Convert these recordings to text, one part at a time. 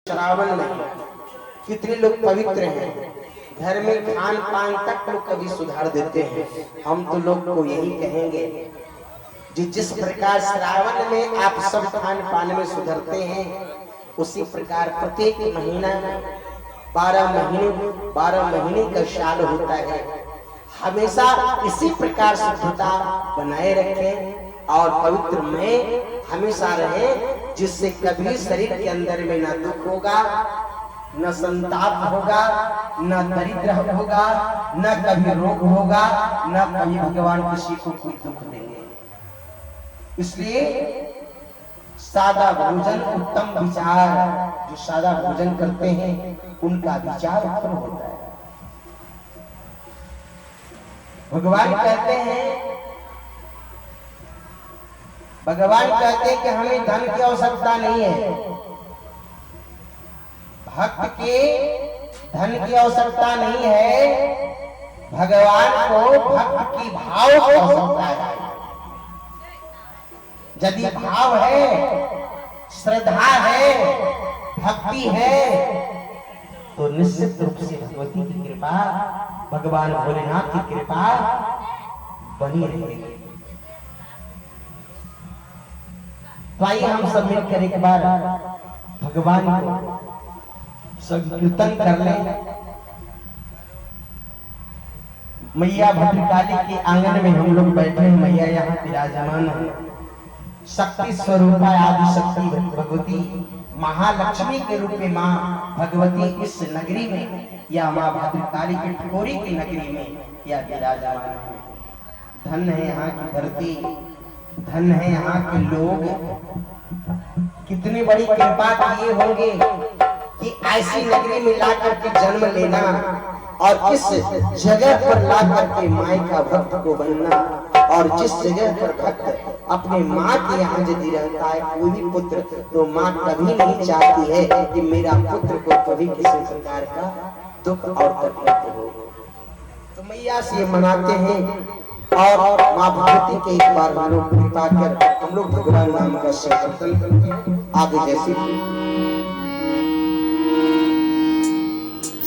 श्रावण में कितने लोग पवित्र हैं, घर में खान पान तक लोग कभी सुधार देते हैं। हम तो लोग को यही कहेंगे जिस प्रकार श्रावण में आप सब खान पान में सुधरते हैं, उसी प्रकार प्रत्येक महीना 12 महीने का साल होता है। हमेशा इसी प्रकार शुद्धता बनाए रखें और पवित्र में हमेशा रहे, जिससे कभी शरीर के अंदर में न दुख होगा, न संताप होगा, न दरिद्र होगा, न कभी रोग होगा, न कभी भगवान किसी को कोई दुख देंगे। इसलिए सादा भोजन उत्तम विचार, जो सादा भोजन करते हैं उनका विचार उत्तम होता है। भगवान कहते हैं कि हमें धन की आवश्यकता नहीं है, भक्त के धन की आवश्यकता नहीं है, भगवान को भक्त की भाव की आवश्यकता है। यदि भाव है, श्रद्धा है, भक्ति है, तो निश्चित रूप से भगवती की कृपा, भगवान भोलेनाथ की कृपा बनी रहेगी। तो आइए हम सब मिलकर एक बार भगवान को संकीर्तन कर लें। मैया भद्रकाली के आंगन में हम लोग बैठे हैं, मैया यहाँ विराजमान है। शक्ति स्वरूपा आदि शक्ति भगवती महालक्ष्मी के रूप में माँ भगवती इस नगरी में या माँ भद्रकाली की ठिकोरी की नगरी में या विराजमान है। धन है यहाँ की धरती, धन है यहाँ के लोग। कितनी बड़ी कृपा किए होंगे कि ऐसी नगरी में ला करके जन्म लेना और इस जगह पर ला करके माई का भक्त को बनना। और जिस जगह पर भक्त अपने माँ के यहाँ यदि रहता है कोई भी पुत्र, तो माँ कभी नहीं चाहती है कि मेरा पुत्र को कभी किसी प्रकार का दुख और तकलीफ हो। तो मैया से मनाते हैं और माँ भगवती के एक बार हम लोग कृपा कर हम लोग भगवान नाम का संकीर्तन करते हैं। आगे जैसे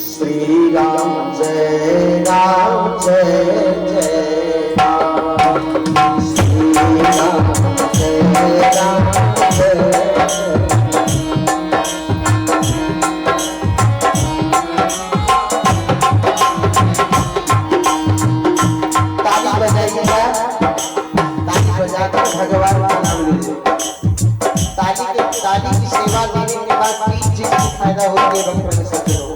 श्री राम जय राम जय जय राम, श्री राम जय राम जय भगवान का नाम लीजिए। ताली की सेवा देने के बाद भी जिसकी फायदा होती है भक्त में सत्य हो।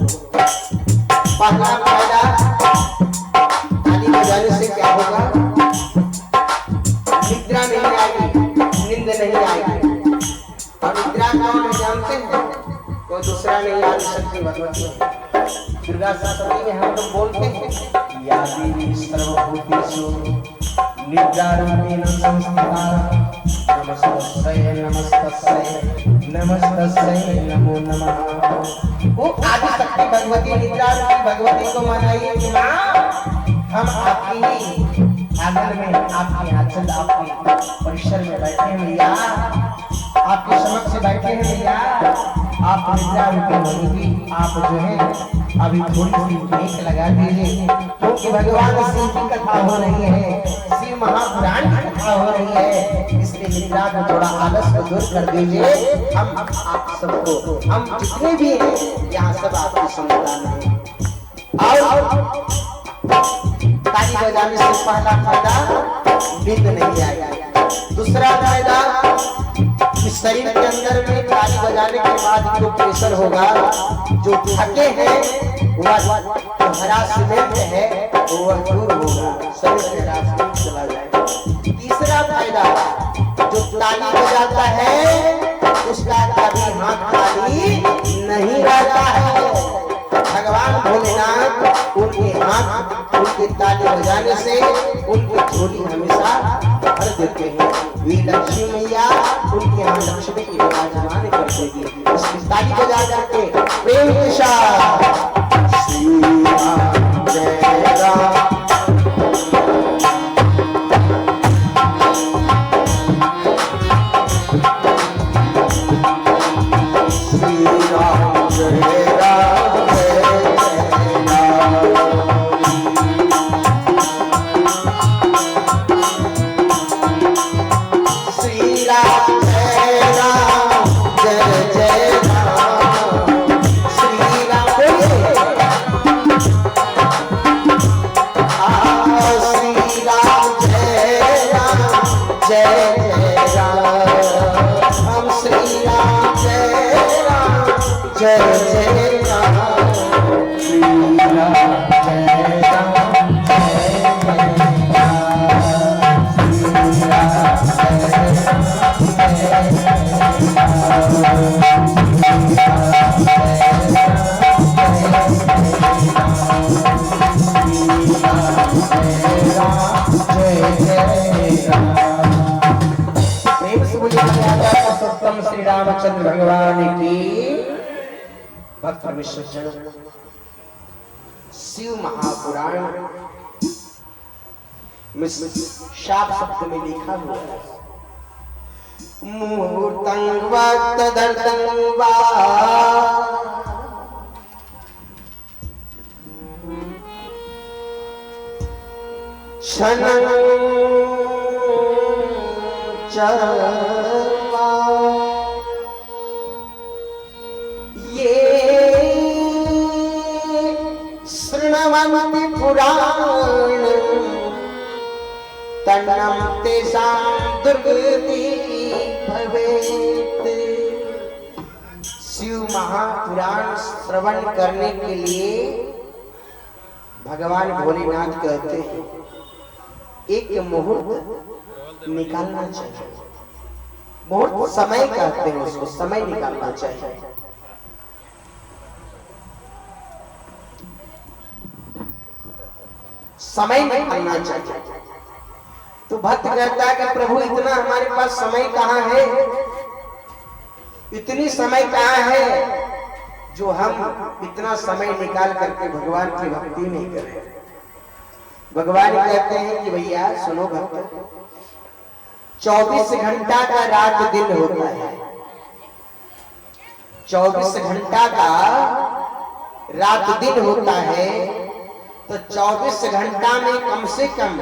पहला फायदा, ताली बजाने से क्या होगा? निद्रा नहीं आएगी, नींद नहीं आएगी। और निद्रा कौन है जानते हैं? कोई दूसरा नहीं, आदि शक्ति भगवती। दुर्गा सप्तमी में हम लोग बोलते हैं या देवी सर्वभूतेषु निद्रारूपेण संस्थिता, नमस्तस्यै नमस्तस्यै नमस्तस्यै नमो नमः। वो आदि शक्ति भगवती निद्रा रूपी भगवती को मनाइए कि माँ हम आपकी ही आंगन में, आपके आंचल, आपके परिसर में बैठे हैं मैया, आपके समक्ष बैठे हैं मैया। आप निद्रा रूपी भगवती, आप जो है अभी थोड़ी सी ब्रेक लगा दीजिए, क्योंकि भगवान शिव की कथा हो रही है, शिव महापुराण की कथा हो रही है। इसलिए निद्रा को थोड़ा आलस को दूर कर दीजिए। हम आप सबको, हम जितने भी हैं यहाँ सब आपकी संतान हैं। और ताली बजाने से पहला फायदा नींद नहीं आएगा। दूसरा फायदा, इस शरीर के अंदर में ताली बजाने के बाद जो प्रेशर होगा, जो थके हैं, वह हरासमेंट है वह दूर होगा, शरीर से हरासमेंट चला जाएगा। तीसरा फायदा, जो ताली बजाता है उसका कभी हाथ खाली नहीं रहता है। भगवान भोलेनाथ उनके हाथ, उनके ताली बजाने से उनकी झोली हमेशा भर देते हैं। वी लक्ष्मी मैया उनके यहाँ लक्ष्मी की विराजमान कर देगी। इसकी ताली बजा करके प्रेम के साथ श्री राम जय राम, श्री राम जय राम श्री रामचंद्र भगवान की। भक्त विश्वजन शिव महापुराण में शाप शब्द में लिखा हुआ है मुहूर्तं वा तदर्थं वा क्षणं च शृण्वन्ति पुराणं तन्नं तेषां दुर्गति भवेत्। शिव महापुराण श्रवण करने के लिए भगवान भोलेनाथ कहते हैं एक मुहूर्त निकालना चाहिए। मुहूर्त समय कहते हैं उसको, समय निकालना चाहिए। समय निकालना चाहिए। तो भक्त कहता है कि प्रभु इतना हमारे पास समय कहाँ है, इतनी समय कहाँ है जो हम इतना समय निकाल करके भगवान की भक्ति नहीं करें। भगवान कहते हैं कि भैया सुनो भक्त, 24 घंटा का रात दिन होता है। 24 घंटा का रात दिन होता है, तो 24 घंटा में कम से कम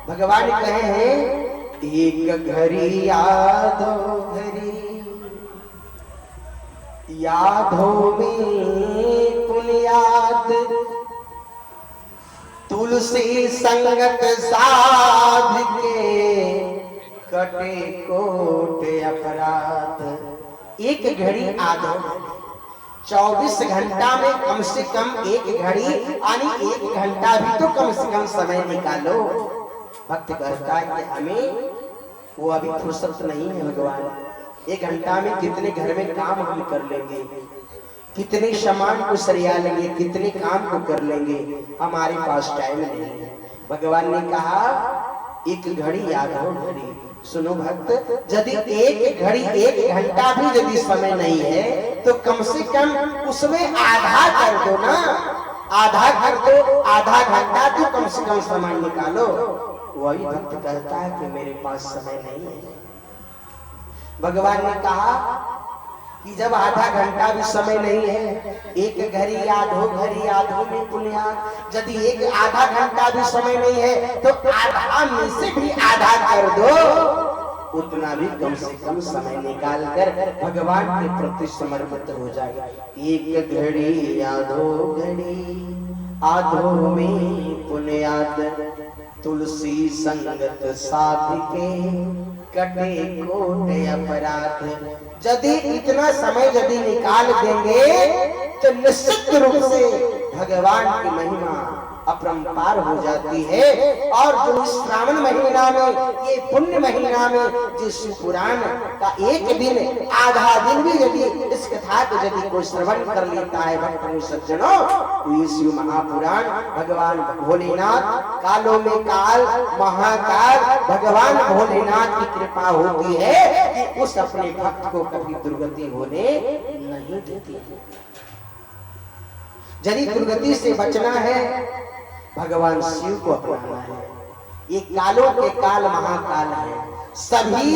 भगवान कहे हैं एक घड़ी यादो घड़ी यादो में पुनियाद तुलसी संगत साध के कटे कोटे अपराध। एक घड़ी आधो 24 घंटा में कम से कम एक घड़ी यानी 1 घंटा भी तो कम से कम समय निकालो। भक्त कहता है कि हमें वो अभी फुर्सत नहीं है भगवान। 1 घंटा में कितने घर में काम हम कर लेंगे, कितने सामान को सरिया लेंगे, कितने काम को कर लेंगे, हमारे पास टाइम नहीं है। भगवान ने कहा एक घड़ी याद हो घड़ी। सुनो भक्त, यदि एक घड़ी 1 घंटा भी यदि समय नहीं है तो कम से कम उसमें आधा कर दो ना, आधा कर दो, आधा घंटा तो कम से कम समय निकालो। वही भक्त कहता है कि मेरे पास समय नहीं है। भगवान ने कहा कि जब आधा घंटा भी समय नहीं है, एक घड़ी याद हो घड़ी याद हो में पुण्याद। यदि एक आधा घंटा भी समय नहीं है तो आधा में से भी आधा कर दो, उतना भी कम से कम समय निकाल कर भगवान के प्रति समर्पित हो जाए। एक घड़ी यादो घड़ी आधो में पुण्याद तुलसी संगत साथ के कटे कोटे अपराध। यदि इतना समय यदि निकाल देंगे तो निश्चित रूप से भगवान की महिमा अपरंपार हो जाती है। और जो इस श्रावण महीना में, ये पुण्य महीना में जिस पुराण का एक दिन आधा दिन भी यदि इस कथा को यदि कोई श्रवण कर लेता है भक्तों सज्जनों, तो ये शिव महापुराण भगवान भोलेनाथ कालों में काल महाकाल भगवान भोलेनाथ की कृपा होती है कि उस अपने भक्त को कभी दुर्गति होने नहीं देती। यदि दुर्गति से बचना है भगवान शिव को अपनाना है। ये कालों के काल महाकाल है। सभी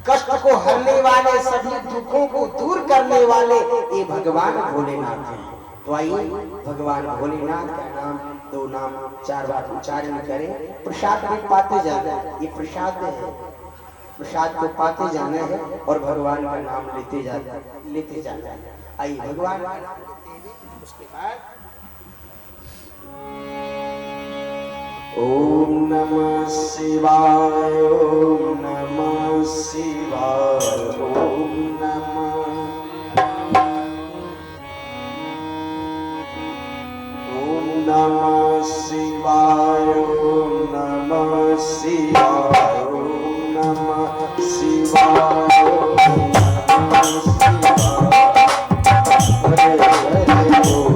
कष्ट को हरने वाले, सभी दुखों को दूर करने वाले ये भगवान भोलेनाथ हैं। तो आइए भगवान भोलेनाथ का नाम, दो नाम 4 बार उच्चारण करें। प्रसाद में पाते जाना, ये प्रसाद है, प्रसाद को पाते जाना है और भगवान का नाम लेते जाना है। आइए भगवान का नाम लेते हैं। उसके बाद ओम नमः शिवाय, ओम नमः शिवाय, ओम नमः शिवाय, ओम नमः शिवाय, ओम नमः शिवाय, ओम नमः शिवाय। हरे हरे बोल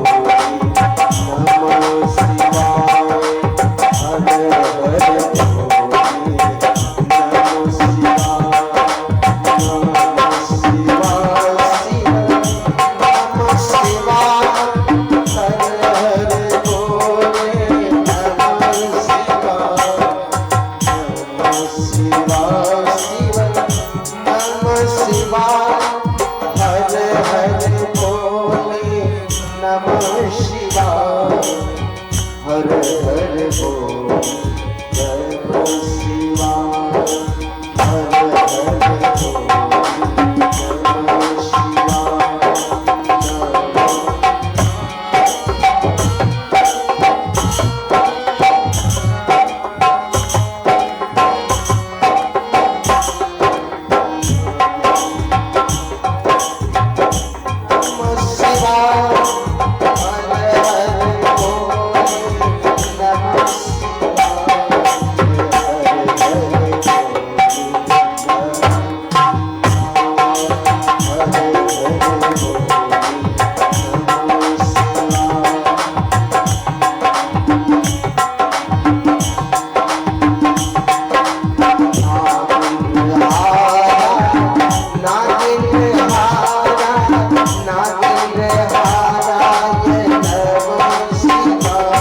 नमः शिवाय, हरे हरे बोल नमः शिवाय, नमः शिवाय, नमः शिवाय, हरे हरे बोल नमः शिवाय, नमः शिवाय, नमः शिवाय, हरे हरे बोल नमः शिवाय, हरे हरे बोल नमः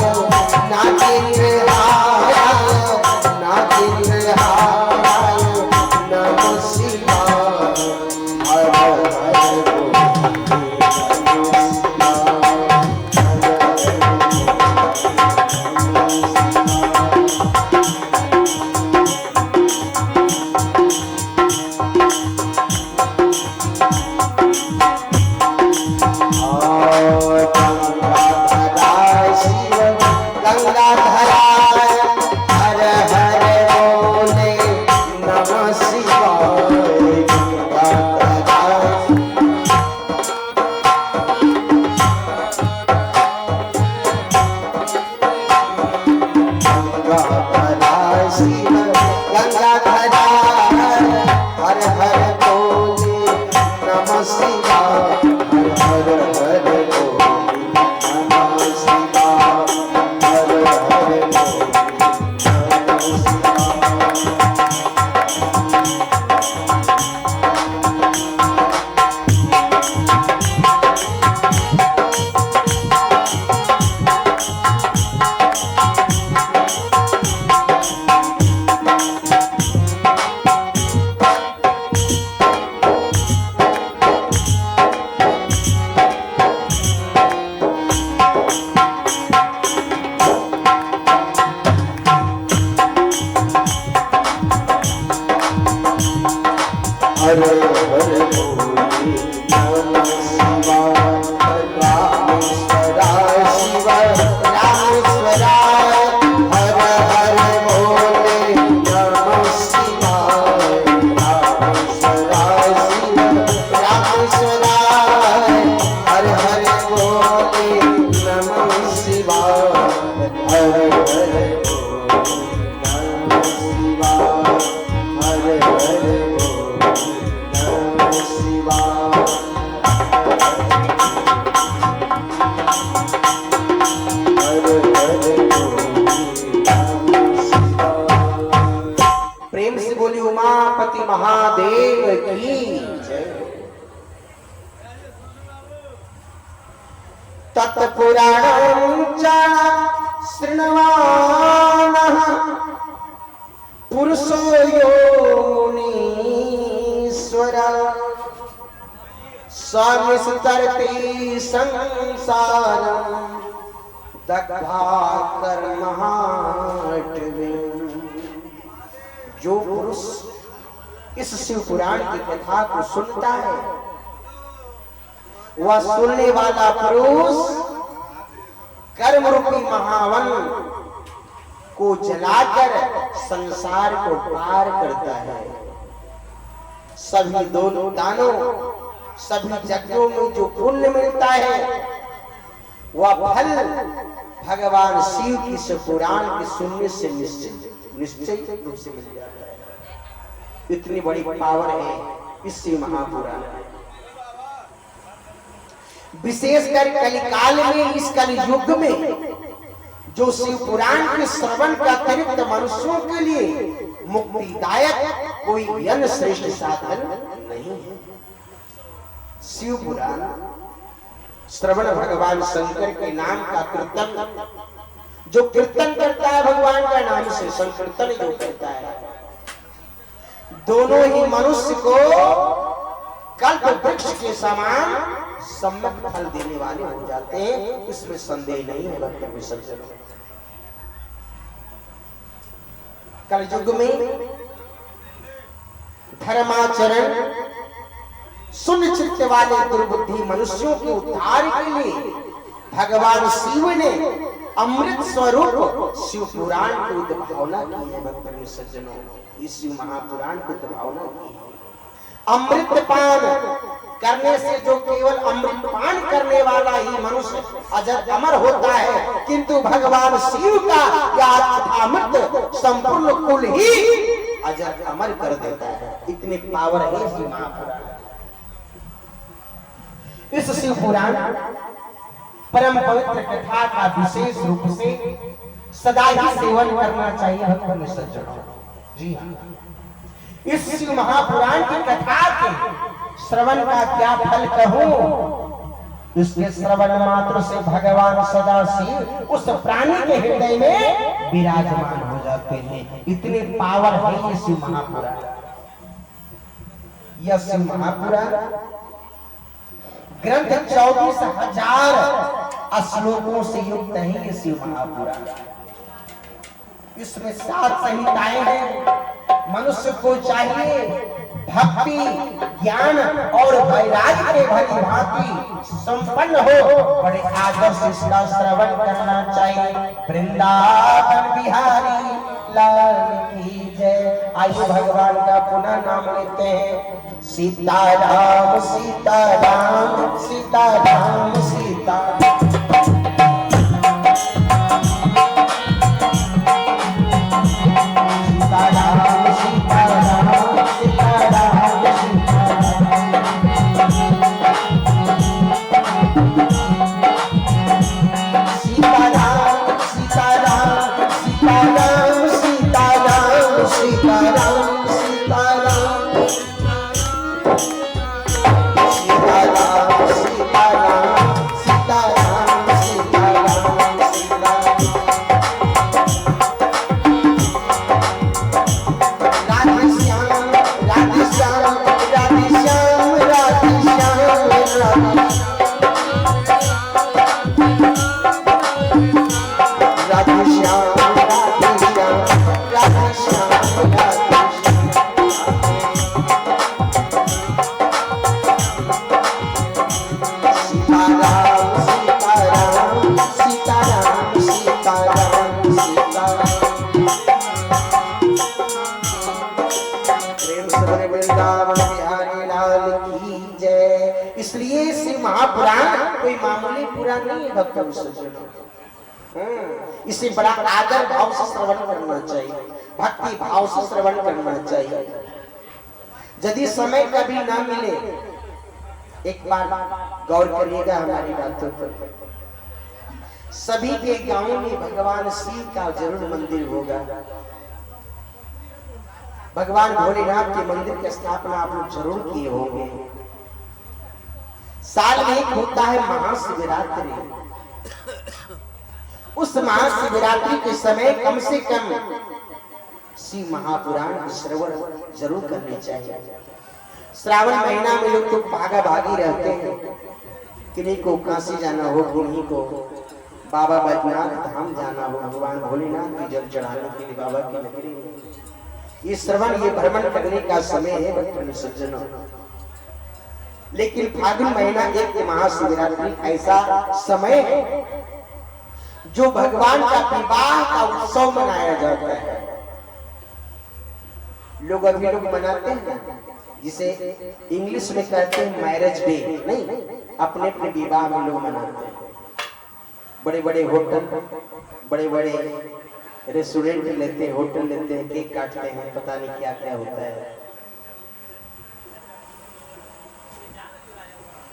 शिवाय, हरे हरे बोल नमः शिवाय। हरे हरे बोले नमः शिवाय, रामेश्वराय शिवाय, रामेश्वराय, हरे हरे बोले नमः शिवाय, रामेश्वराय शिवाय, रामेश्वराय, हरे हरे बोले नमः शिवाय, हरे हरे बोले नमः शिवाय, हरे हरे प्रेम से बोली उमापति महादेव की जय। तत्पुराणं च शृण्वामः पुरुषो योनीश्वरा स्वामिस्तरति संसारं दग्धा कर्महाटवीं। जो पुरुष इस शिव पुराण की कथा को सुनता है, वह सुनने वाला पुरुष कर्म रूपी महावन को जलाकर संसार को पार करता है। सभी दोनों दानों, सभी यज्ञों में जो पुण्य मिलता है, वह फल भगवान शिव की इस पुराण के सुनने से निश्चय रूप से मिल जाता है। इतनी बड़ी पावर है इस शिव महापुराण। विशेषकर कलिकाल में, इस कलयुग में जो शिव पुराण के श्रवण का अतिरिक्त मनुष्यों के लिए मुक्तिदायक कोई अन्य श्रेष्ठ साधन नहीं है। शिव पुराण श्रवण भगवान शंकर के नाम का कीर्तन, जो कीर्तन करता है भगवान का नाम से, संकीर्तन जो करता है, दोनों ही मनुष्य को कल्प वृक्ष के समान सम्यक फल देने वाले हो जाते हैं। इसमें संदेह नहीं है भक्त विसर्जन। कलयुग में धर्माचरण शून्य चित्त वाले दुर्बुद्धि मनुष्यों के उद्धार के लिए भगवान शिव ने अमृत स्वरूप शिव पुराण की उद्भावना की है। भक्त विसर्जनों, इस शिव महापुराण की उद्भावना की है। अमृत पान करने से जो केवल अमृत पान करने वाला ही मनुष्य अजर अमर होता है, किंतु भगवान शिव का यह अमृत संपूर्ण कुल ही अजर अमर कर देता है। इतनी पावर है शिव महापुराण। इस शिव पुराण परम पवित्र कथा का विशेष रूप से सदा ही सेवन करना चाहिए भक्त विसर्जनों। जी हाँ, इस शिव महापुराण की कथा के श्रवण का क्या फल कहूं। इसके श्रवण मात्र से भगवान सदा शिव उस प्राणी के हृदय में विराजमान हो जाते हैं। इतनी पावर है ये शिव महापुराण। यह शिव महापुराण ग्रंथ 24,000 श्लोकों से युक्त है। ये शिव महापुराण, इसमें 7 संहिताएं हैं। मनुष्य को चाहिए भक्ति, ज्ञान और वैराग्य के भली भांति संपन्न हो, बड़े आदर से इसका श्रवण करना चाहिए। वृंदावन बिहारी लाल की जय। आइए भगवान का पुनः नाम लेते हैं। सीताराम सीताराम सीताराम सीताराम। इसलिए शिव महापुराण कोई मामूली पुराण नहीं है भक्त विसर्जनों। इसे बड़ा आदर भाव से श्रवण करना चाहिए, भक्ति भाव से श्रवण करना चाहिए। यदि समय कभी ना मिले, एक बार गौर करिएगा हमारी बातों पर। सभी के गांव में भगवान शिव का जरूर मंदिर होगा। भगवान भोलेनाथ के मंदिर की स्थापना आप लोग जरूर किए होंगे। साल में एक होता है महाशिवरात्रि। उस महाशिवरात्रि के समय कम से कम शिव महापुराण की श्रवण जरूर करनी चाहिए। श्रावण महीना में लोग तो भागा भागी रहते हैं, किन्हीं को काशी जाना हो, किन्हीं को बाबा बैजनाथ धाम जाना हो, भगवान भोलेनाथ की जल चढ़ाने के लिए बाबा की नगरी में। ये श्रवण, ये भ्रमण करने का समय है भक्तों सज्जनों। लेकिन फागुन महीना एक महाशिवरात्रि ऐसा समय है जो भगवान का विवाह का उत्सव मनाया जाता है। लोग अभी लोग मनाते हैं जिसे इंग्लिश में कहते हैं मैरिज डे, नहीं, अपने अपने विवाह में लोग मनाते हैं। बड़े बड़े होटल, बड़े बड़े रेस्टोरेंट लेते हैं, होटल लेते हैं, केक काटते हैं, पता नहीं क्या क्या होता है।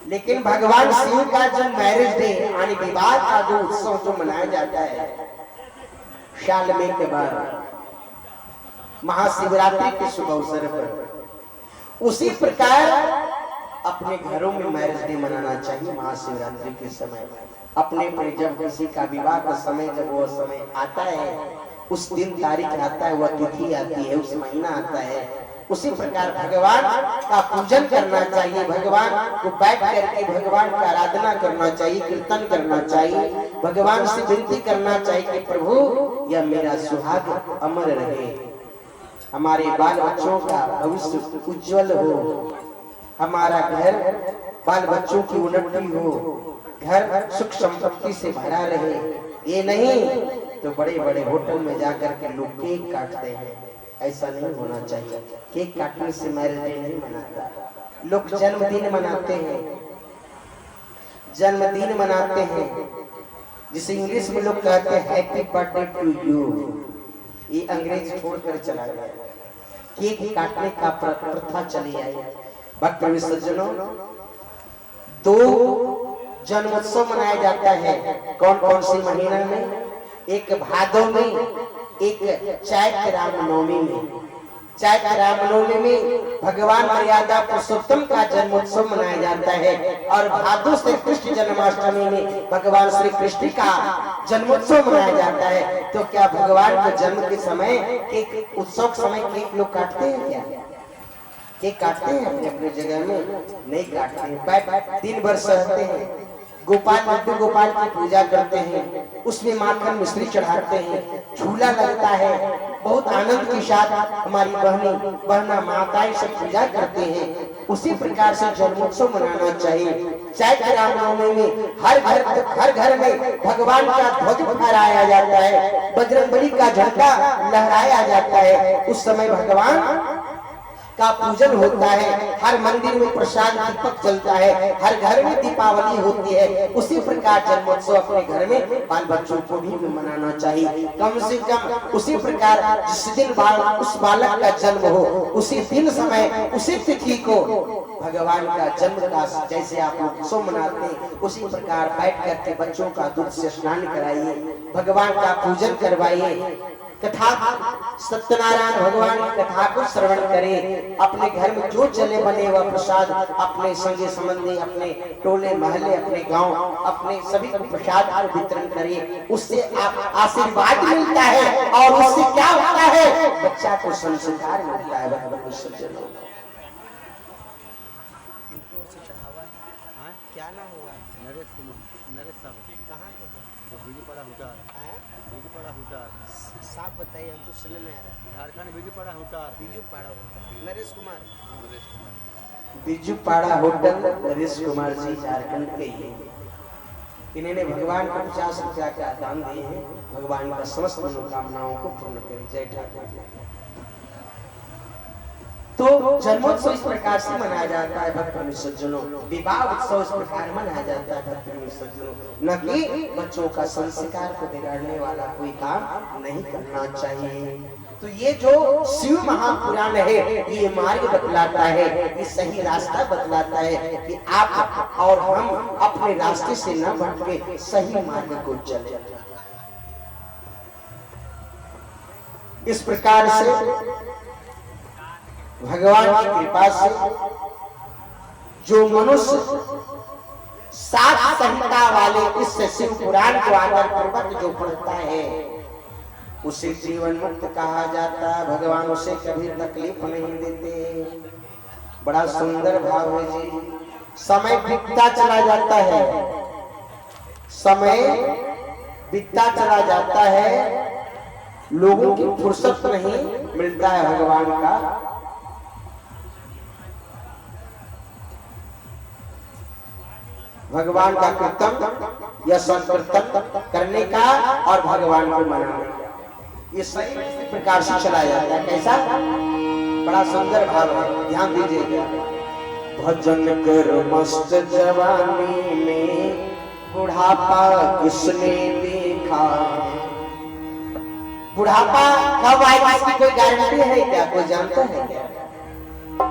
लेकिन भगवान शिव का जो मैरिज डे यानी विवाह का जो उत्सव जो मनाया जाता है साल में के बाद महाशिवरात्रि के शुभ अवसर पर, उसी प्रकार अपने घरों में मैरिज डे मनाना चाहिए। महाशिवरात्रि के समय अपने अपने जब किसी का विवाह का समय, जब वो समय आता है, उस दिन तारीख आता है, वह तिथि आती है, उस महीना आता है, उसी प्रकार भगवान का पूजन करना चाहिए। भगवान को बैठ करके भगवान का आराधना करना चाहिए, कीर्तन करना चाहिए, भगवान से विनती करना चाहिए कि प्रभु यह मेरा सुहाग अमर रहे, हमारे बाल बच्चों का भविष्य उज्जवल हो, हमारा घर बाल बच्चों की उन्नति हो, घर सुख संपत्ति से भरा रहे। ये नहीं तो बड़े बड़े होटल में जाकर के लोग केक काटते हैं, ऐसा नहीं होना चाहिए। केक काटने से मैरिज डे नहीं मनाता। लोग जन्मदिन मनाते हैं, जन्मदिन मनाते हैं, जिसे इंग्लिश में लोग कहते हैं हैप्पी बर्थडे टू यू। ये अंग्रेज छोड़कर चला गया, केक काटने का प्रथा चली आई। भक्त सज्जनों, दो जन्मोत्सव मनाया जाता है। कौन कौन सी महीना में? एक भादो में, एक चैत्र रामनवमी में। चैत्र रामनवमी में भगवान मर्यादा पुरुषोत्तम का जन्मोत्सव मनाया जाता है, और भादो से कृष्ण जन्माष्टमी में भगवान श्री कृष्ण का जन्मोत्सव मनाया जाता है। तो क्या भगवान के जन्म के समय केक उत्सव के समय केक लोग काटते हैं? क्या केक काटते हैं? अपने अपने जगह में नहीं काटते हैं, दिन भर सहते हैं, गोपाल लड्डू गोपाल की पूजा करते हैं, उसमें माखन मिश्री चढ़ाते हैं, झूला लगता है, बहुत आनंद के साथ हमारी बहना माताएं सब पूजा करते हैं। उसी प्रकार से जन्मोत्सव मनाना चाहिए। चैत्र रामनवमी में हर घर में भगवान का ध्वज फहराया जाता है, बजरंगबली का झंडा लहराया जाता है। उस समय भगवान का पूजन होता है, हर मंदिर में प्रसाद दीपक जलता है, हर घर में दीपावली होती है। उसी प्रकार जन्मोत्सव अपने घर में बाल बच्चों को भी मनाना चाहिए। कम से कम उसी प्रकार जिस दिन उस बालक का जन्म हो, उसी दिन समय, उसी तिथि को भगवान का जन्म का जैसे आप उत्सव मनाते हैं, उसी प्रकार बैठ करके बच्चों का दूध से स्नान कराइए, भगवान का पूजन करवाइए, कथा सत्यनारायण भगवान की कथा को श्रवण करें। अपने घर में जो चले बने वह प्रसाद अपने संगे संबंधी, अपने टोले महल्ले, अपने गांव, अपने सभी को प्रसाद को वितरण करें। उससे आप आशीर्वाद मिलता है, और उससे क्या होता है? बच्चा को संस्कार मिलता है। भगवान सज्जनों, क्या ना होगा? नरेश साहब कहाँ के हो? बीजूपाड़ा हुटार, बीजूपाड़ा हुटार। साफ बताइए, हमको सुनने में आ रहा है। झारखंड बीजूपाड़ा हुटार। बीजूपाड़ा नरेश कुमार, बीजूपाड़ा होटल नरेश कुमार जी झारखंड के ही। इन्होंने भगवान को 50 रुपया का दान दिए हैं। भगवान का समस्त मनोकामनाओं को पूर्ण करें। जय ठाकुर। तो जन्मोत्सव इस प्रकार से मनाया जाता है भक्त सज्जनों। विवाह उत्सव इस प्रकार मनाया जाता है भक्त सज्जनों, न कि बच्चों का संस्कार को बिगाड़ने वाला कोई काम नहीं करना चाहिए। तो ये जो शिव महापुराण है, ये मार्ग बतलाता है, ये सही रास्ता बतलाता है कि आप और हम अपने रास्ते से न भटके सही मार्ग को चले। इस प्रकार से भगवान की कृपा से जो मनुष्य 7 संहिता वाले इस शिव पुराण को आदर पूर्वक जो पढ़ता है, उसे जीवन मुक्त कहा जाता है। भगवान उसे कभी तकलीफ नहीं देते। बड़ा सुंदर भाव है जी। समय बीतता चला जाता है, समय बीतता चला जाता है, लोगों की फुर्सत नहीं मिलता है भगवान का। भगवान का कीर्तन या संकीर्तन करने का और भगवान को मनाने का, ये सही प्रकार से चला जाता है। कैसा? बड़ा सुंदर भाव है, ध्यान दीजिएगा। भजन कर मस्त जवानी में बुढ़ापा किसने देखा। बुढ़ापा कब आएगा इसकी कोई गारंटी है क्या? कोई जानता है क्या?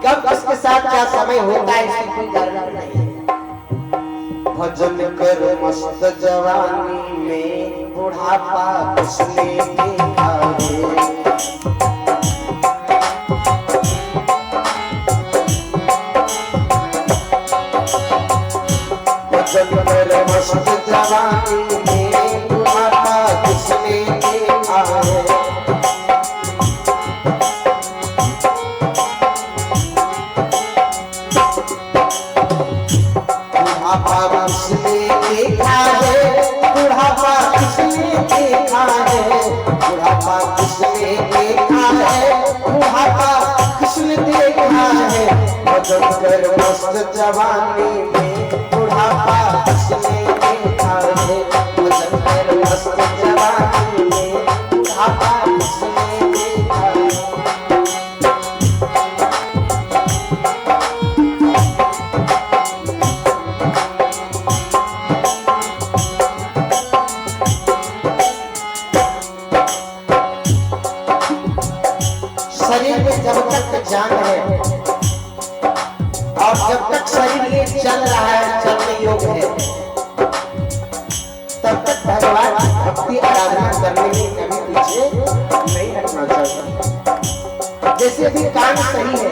कब किसके साथ क्या समय होता है इसकी कोई गारंटी नहीं है। भजन कर मस्त जवानी में बुढ़ापा किसने देखा है। भजन कर मस्त जवानी में बुढ़ापा किसने देखा है। बुढ़ापा किसने देखा है, बुढ़ापा किसने देखा है, बुढ़ापा किसने देखा है, बुढ़ापा किसने देखा है। भजन कर मस्त जवानी में बुढ़ापा किसने देखा है। भजन कर मस्त जवानी में बुढ़ापा किसने देखा है। शरीर में जब तक जान है और जब तक शरीर ये चल रहा है, चलने योग्य है, तब तक भगवान की भक्ति आराधना करने में कभी पीछे नहीं हटना चाहिए। जैसे भी कान सही है,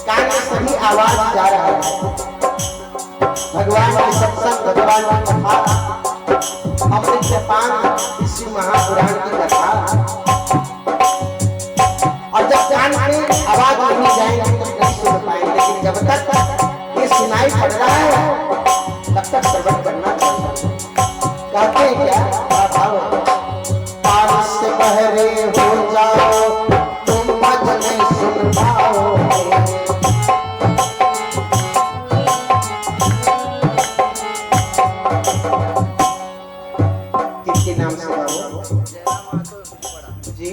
कान में सही आवाज जा रहा है, भगवान की सत्संग, भगवान की कथा, अमृत से पान, इसी महापुराण की कथा, और जब कान में आवाज नहीं जाएगी तो नहीं सुन पाएंगे। लेकिन जब तक ये सुनाई पड़ रहा है तब तक श्रवण करना चाहिए। कहते हैं क्या भाव? पार से बहरे हो जाओ तुम भजन सुन पाओगे। किसके नाम से गाओ जी?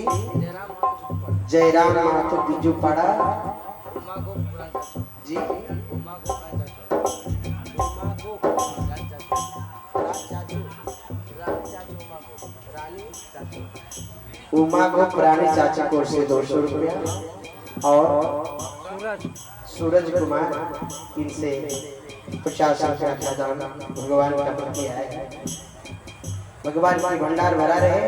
जयराम माथो बिजू पड़ा जी। उमा गोप रानी चाची को से 200 रुपया और सूरज कुमार इनसे 50 रुपया का दान भगवान का प्रति है। भगवान की भंडार भरा रहे,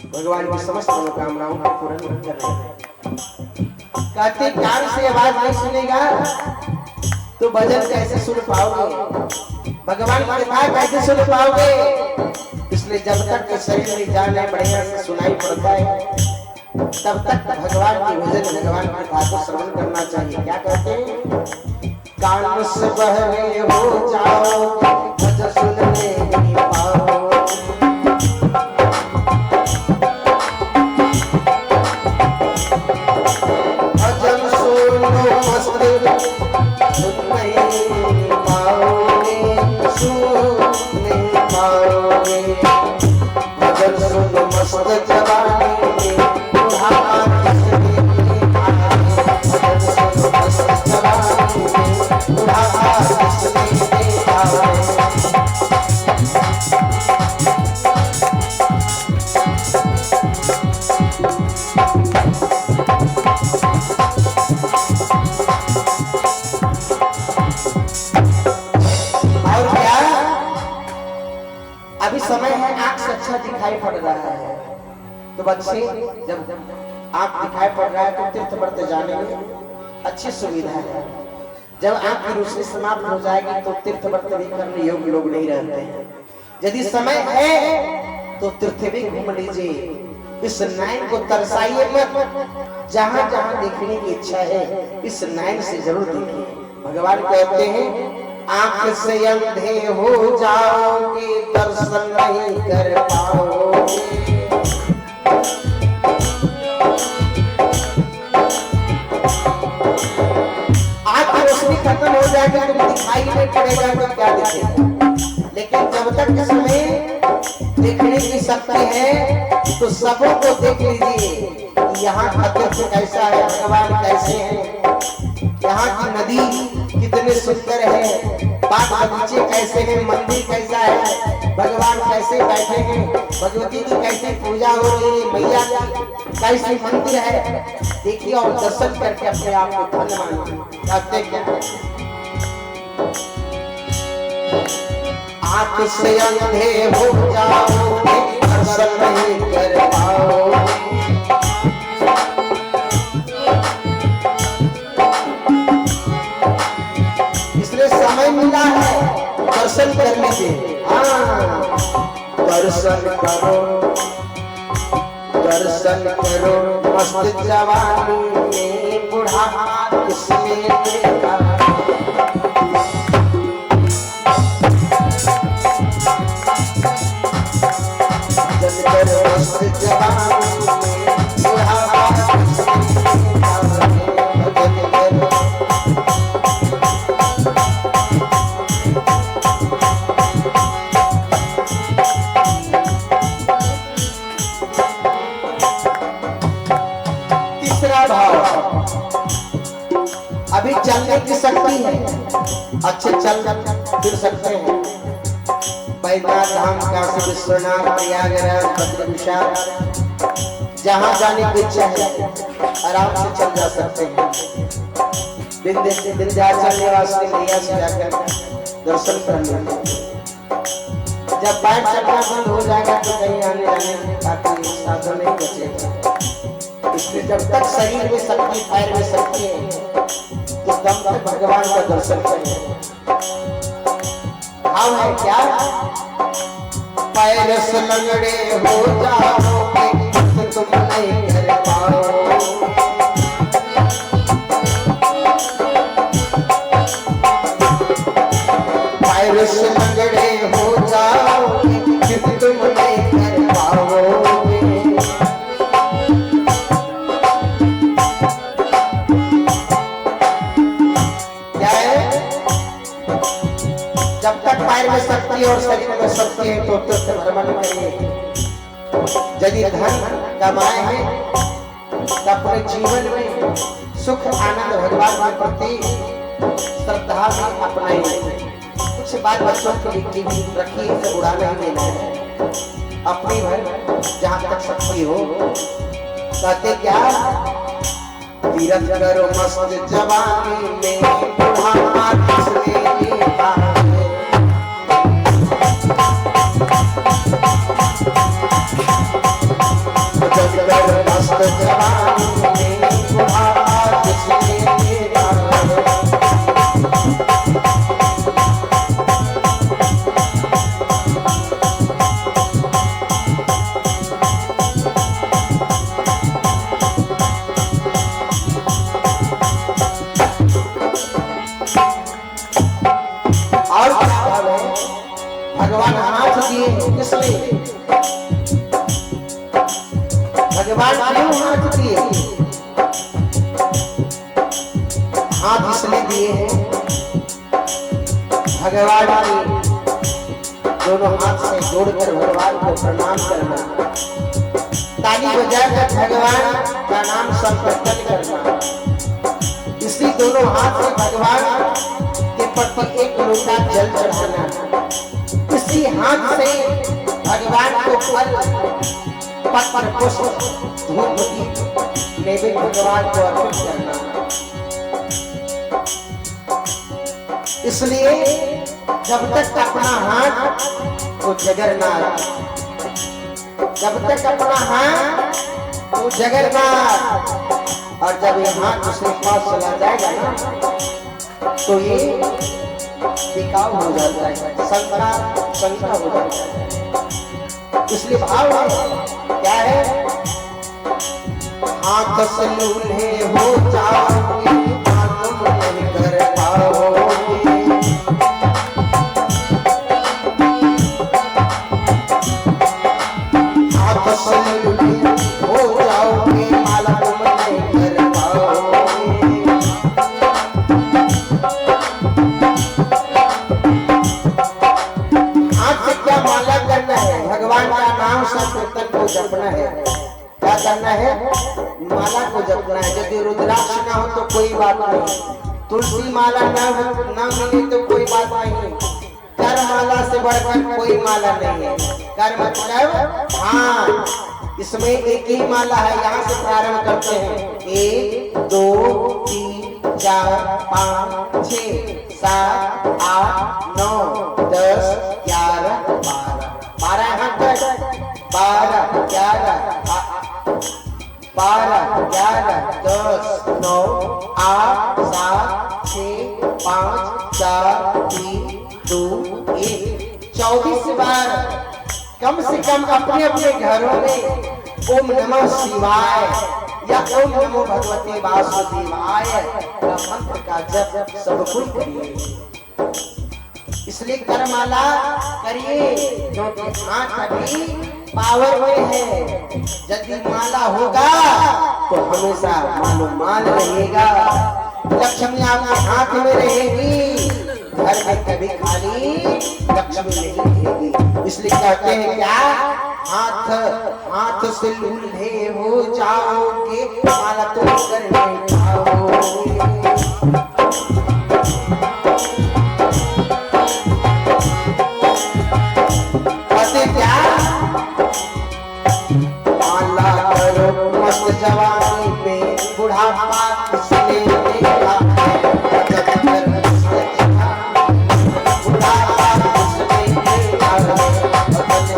भगवान की समस्त मनोकामनाओं को पूर्ण कर रहे। कहते कान से आवाज नहीं सुनेगा तो भजन कैसे सुन पाओगे, भगवान की कथा कैसे सुन पाओगे। इसलिए जब तक के शरीर में जान है, बढ़िया से सुनाई पड़ता है, तब तक भगवान की भजन, भगवान की कथा को श्रवण करना चाहिए। क्या कहते हैं? कान से बहरे हो जाओ भजन सुनने नहीं पाओ। भजन सुनो मस्त सुन नहीं पाओगे, सुन नहीं पाओगे। भजन सुनो मस्त जवानी में बुढ़ापा किसने देखा है। भजन सुनो मस्त जवानी में बुढ़ापा किसने देखा है। अभी समय है, आंख से अच्छा दिखाई पड़ रहा है, तो बच्चे जब आंख दिखाई पड़ रहा है तो तीर्थ व्रत जाने में अच्छी सुविधा है। जब आंख की रोशनी समाप्त हो जाएगी तो तीर्थ व्रत भी करने योग्य लोग नहीं रहते हैं। यदि समय है तो पृथ्वी घूम लीजिए, इस नैन को तरसाइए मत। जहां जहां देखने की इच्छा है इस नैन से जरूर देखिए। भगवान कहते हैं आंख से अंधे हो जाओगे, दर्शन नहीं कर पाओगे। आंख की रोशनी खत्म हो जाएगी तो दिखाई नहीं पड़ेगा तो क्या दिखेगा। लेकिन जब तक इसमें देखने की शक्ति है तो सबों को देख लीजिए। यहाँ अतिथि कैसा है, भगवान कैसे हैं, यहाँ की नदी कितने सुंदर है, बाग बगीचे कैसे हैं, मंदिर कैसा है, भगवान कैसे बैठे हैं, भगवती की कैसे पूजा हो रही है, मैया की कैसी मंदिर है। देखिए और दर्शन करके अपने आप को धन्य मानिए। कहते क्या आंख से अंधे हो जाओगे, दर्शन नहीं कर पाओगे। इसलिए समय मिला है दर्शन करने के। हाँ दर्शन करो, दर्शन करो, मस्त जवानी में बुढ़ापा किसने देखा। मस्त जवानी में बुढ़ापा अभी चलने की शक्ति है, अच्छे चल फिर सकते हैं। बैद्यनाथ धाम, काशी विश्वनाथ, प्रयागराज, बद्री विशाल, जहाँ जाने की इच्छा है आराम से चल जा सकते हैं। विंध्याचल निवासिनी मैया से जाकर दर्शन कर लेंगे। जब पैर चलना बंद हो जाएगा तो कहीं आने जाने काफी साधन नहीं बचेगा। इसलिए जब तक शरीर में शक्ति, पैर में शक्ति है तो तब तक भगवान का दर्शन करें। भाव है क्या, पैर से लंगड़े हो जाओगे तो तुम नहीं कर पाओगे। पैर से लंगड़े हो जाओगे फिर तुम नहीं कर पाओगे। जब तक पैर में शक्ति और शरीर में शक्ति है तो भ्रमण करिए। यदि धन कमाए हैं तो अपने जीवन में सुख आनंद भगवान के प्रति श्रद्धा में अपनाइए। कुछ बात बच्चों को रखिए, इसे उड़ा नहीं देना है। अपनी भर जहाँ तक शक्ति हो। कहते क्या, तीरथ करो मस्त जवानी में बुढ़ापा किसने देखा। मस्त जवानी में बुढ़ापा किसने देखा। और भगवान हाथ दिए किसलिए, भगवान क्यों हाथ दिए। हाथ इसलिए दिए हैं भगवान की दोनों हाथ से जोड़कर भगवान को प्रणाम करना, ताली बजाकर भगवान का नाम संकीर्तन करना। इसी दोनों हाथ से भगवान के प्रति एक लोटा जल चढ़ाना। इसी हाथ से भगवान को फल पत्र पुष्प धूप दीप नैवेद्य भगवान को अर्पित करना। इसलिए जब तक अपना हाथ तो जगन्नाथ, जब तक अपना हाथ तो जगन्नाथ, और जब ये हाथ दूसरे पास चला जाएगा ना तो ये बिकाऊ हो जाता है, संकरा हो जाता है। इसलिए भाव है क्या है, हाथ से लूल्हे हो जाओगे तुम नहीं कर पाओगे, हाथ से लूल्हे हो जाओगे माला तुम नहीं कर पाओगे। हाथ से क्या माला करना है, भगवान का नाम संकीर्तन को जपना है। क्या करना है, माला को जपना है। यदि रुद्राक्ष ना हो तो कोई बात नहीं, तुलसी माला ना मिले तो कोई बात नहीं, कर माला से बढ़कर कोई माला नहीं है। कर मतलब हाँ, इसमें एक ही माला है। यहाँ से प्रारंभ करते हैं, 1 2 3 4 5 6 7 8 9 10 11 12 12 यहाँ तक, 12 11 12 11 10 9 8 7 6 5 4 3 2 1 24 बार कम से कम अपने अपने घरों में ओम नमः शिवाय या ओम नमो भगवते वासुदेवाय का मंत्र का जप सब कुछ करिए। इसलिए करमाला करिए, क्योंकि हाथ अभी पावर में है। यदि माला होगा तो हमेशा मानो माल रहेगा, लक्ष्मी आपके हाथ में रहेगी, घर में कभी खाली लक्ष्मी नहीं रहेगी। इसलिए कहते हैं क्या, हाथ से लूल्हे हो जाओगे माला तुम कर नहीं पाओगे। क्या माला करो मस्त जवानी पे, बुढ़ापा किसने देखा है, बुढ़ापा किसने देखा है,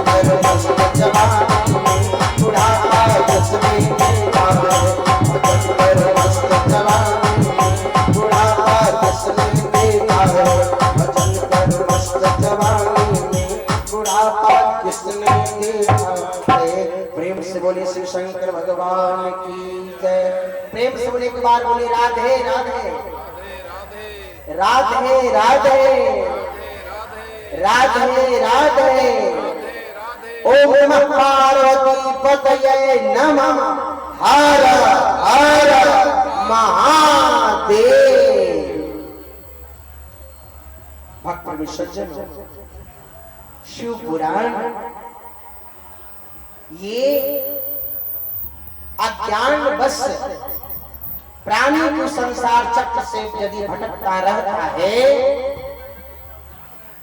करो मस्त जवानी में, बुढ़ापा किसने देखा है, करो मस्त जवानी में, बुढ़ापा किसने देखा है, करो मस्त जवानी में, बुढ़ापा किसने देखा है। प्रेम से बोले शिव शंकर भगवान की जय। प्रेम से बोले एक बार बोले राधे राधे राधे राधे राधे राधे। ओम नमः पार्वती पतये नमः, हर हर महादेव। भक्त विसर्जन शिव पुराण ये अज्ञान बस प्राणी को संसार चक्र से यदि भटकता रहता है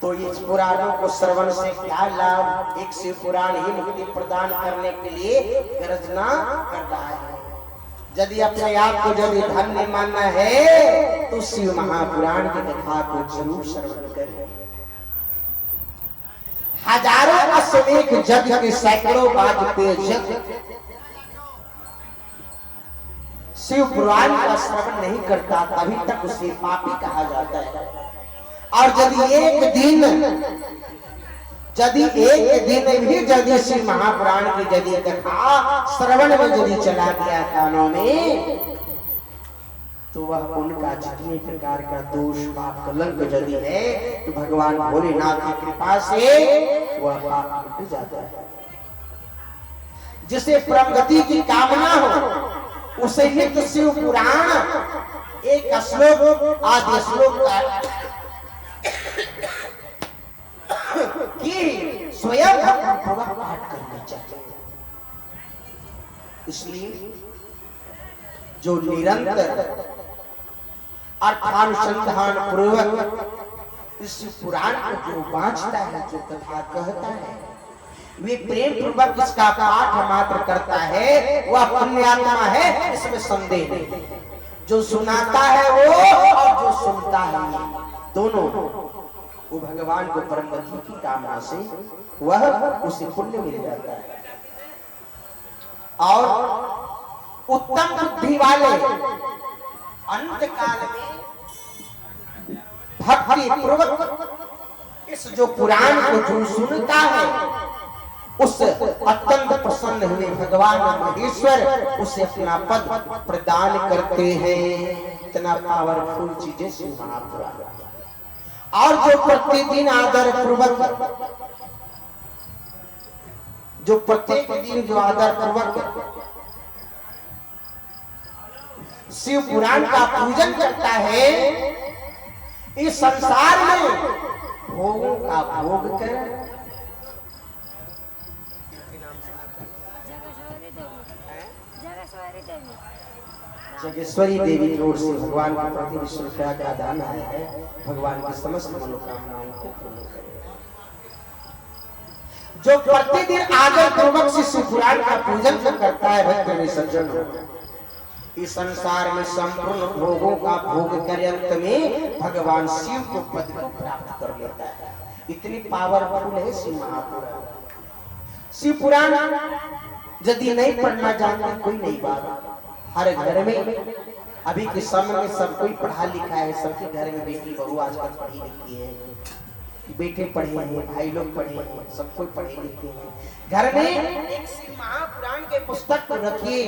तो इस पुराणों को श्रवण से क्या लाभ। एक शिव पुराण ही मुक्ति प्रदान करने के लिए गर्जना कर रहा है। यदि अपने आप को यदि धन्य मानना है तो शिव महापुराण की कथा को जरूर श्रवण करें। हजारों अश्वमेध यज्ञ के सैकड़ों बाजते यज्ञ शिव पुराण का श्रवण नहीं करता तभी तक उसे पापी कहा जाता है। और यदि एक दिन भी यदि शिव महापुराण की यदि कथा श्रवण में यदि चला गया कानों में तो वह उनका जितने प्रकार का दोष पाप कलंक यदि है तो भगवान भोलेनाथ की कृपा से वह पाप मिट जाता है। जिसे परमगति की कामना हो उसे नित्य शिव पुराण एक श्लोक आदि श्लोक की स्वयं पाठ करना चाहिए। इसलिए जो निरंतर अर्थानुसंधान पूर्वक इस पुराण को जो बांचता है, जो कथा कहता है, वे प्रेम पूर्वक इसका पाठ मात्र करता है, वह पुण्यात्मा है, इसमें संदेह नहीं। जो सुनाता है वो और जो सुनता है दोनों वो भगवान को परम गति की कामना से वह उसे पुण्य मिल जाता है। और उत्तम बुद्धि वाले अंत काल में भक्ति पूर्वक इस जो पुराण को जो सुनता है उस अत्यंत प्रसन्न हुए भगवान महेश्वर उसे अपना पद प्रदान करते हैं। इतना पावरफुल चीजें श्री महापुराण। और जो प्रतिदिन आदर पूर्वक, जो प्रत्येक दिन जो आदर पूर्वक शिव पुराण का पूजन करता है, इस संसार में भोगों का भोग कर जगेश्वरी देवी की ओर से भगवान के प्रति विष्णु का दान आया है। भगवान की समस्त मनोकामनाओं को पूर्ण करे। जो प्रतिदिन आदर पूर्वक से शिव पुराण का पूजन करता है, भक्त में सज्जन होगा, इस संसार में संपूर्ण भोगों का भोग कर अंत में भगवान शिव को पद को प्राप्त कर लेता है। इतनी पावरफुल है शिव महापुराण। शिव पुराण यदि नहीं पढ़ना जानते कोई नहीं बात। हर घर में अभी के समय में सब कोई पढ़ा लिखा है, सबके घर में बेटी बहू आजकल पढ़ी लिखी है, बेटे पढ़े हैं, भाई लोग पढ़े हैं, सब कोई पढ़े लिखे हैं। घर में एक शिव महापुराण के पुस्तक रखिए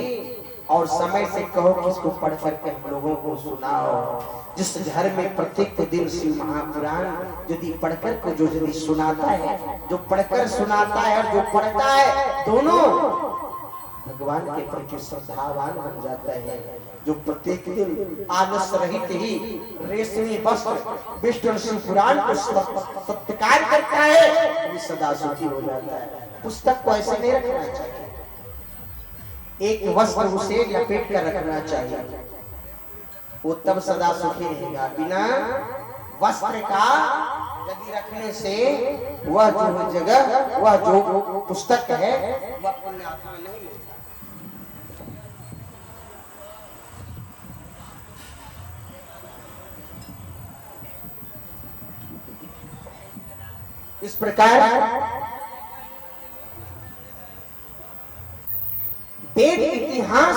और समय से कहो कि इसको पढ़ करके हम लोगों को सुनाओ। जिस घर में प्रत्येक दिन शिव महापुराण यदि पढ़कर को जो यदि सुनाता है, जो पढ़कर सुनाता है और जो पढ़ता है, दोनों भगवान के प्रति श्रद्धावान बन जाता है। जो प्रत्येक दिन आलस रहित ही रेशमी वस्त्र विष्णु शिव पुराण को सत्कार करता है, वो सदा सुखी हो जाता है। पुस्तक को ऐसे नहीं रखना चाहिए, एक वस्त्र उसे लपेट कर रखना चाहिए, वो तब सदा सुखी रहेगा। बिना वस्त्र का यदि रखने से वह जो जगह, वह जो पुस्तक है, वह पुण्य आत्मा नहीं मिलता। इस प्रकार वेद इतिहास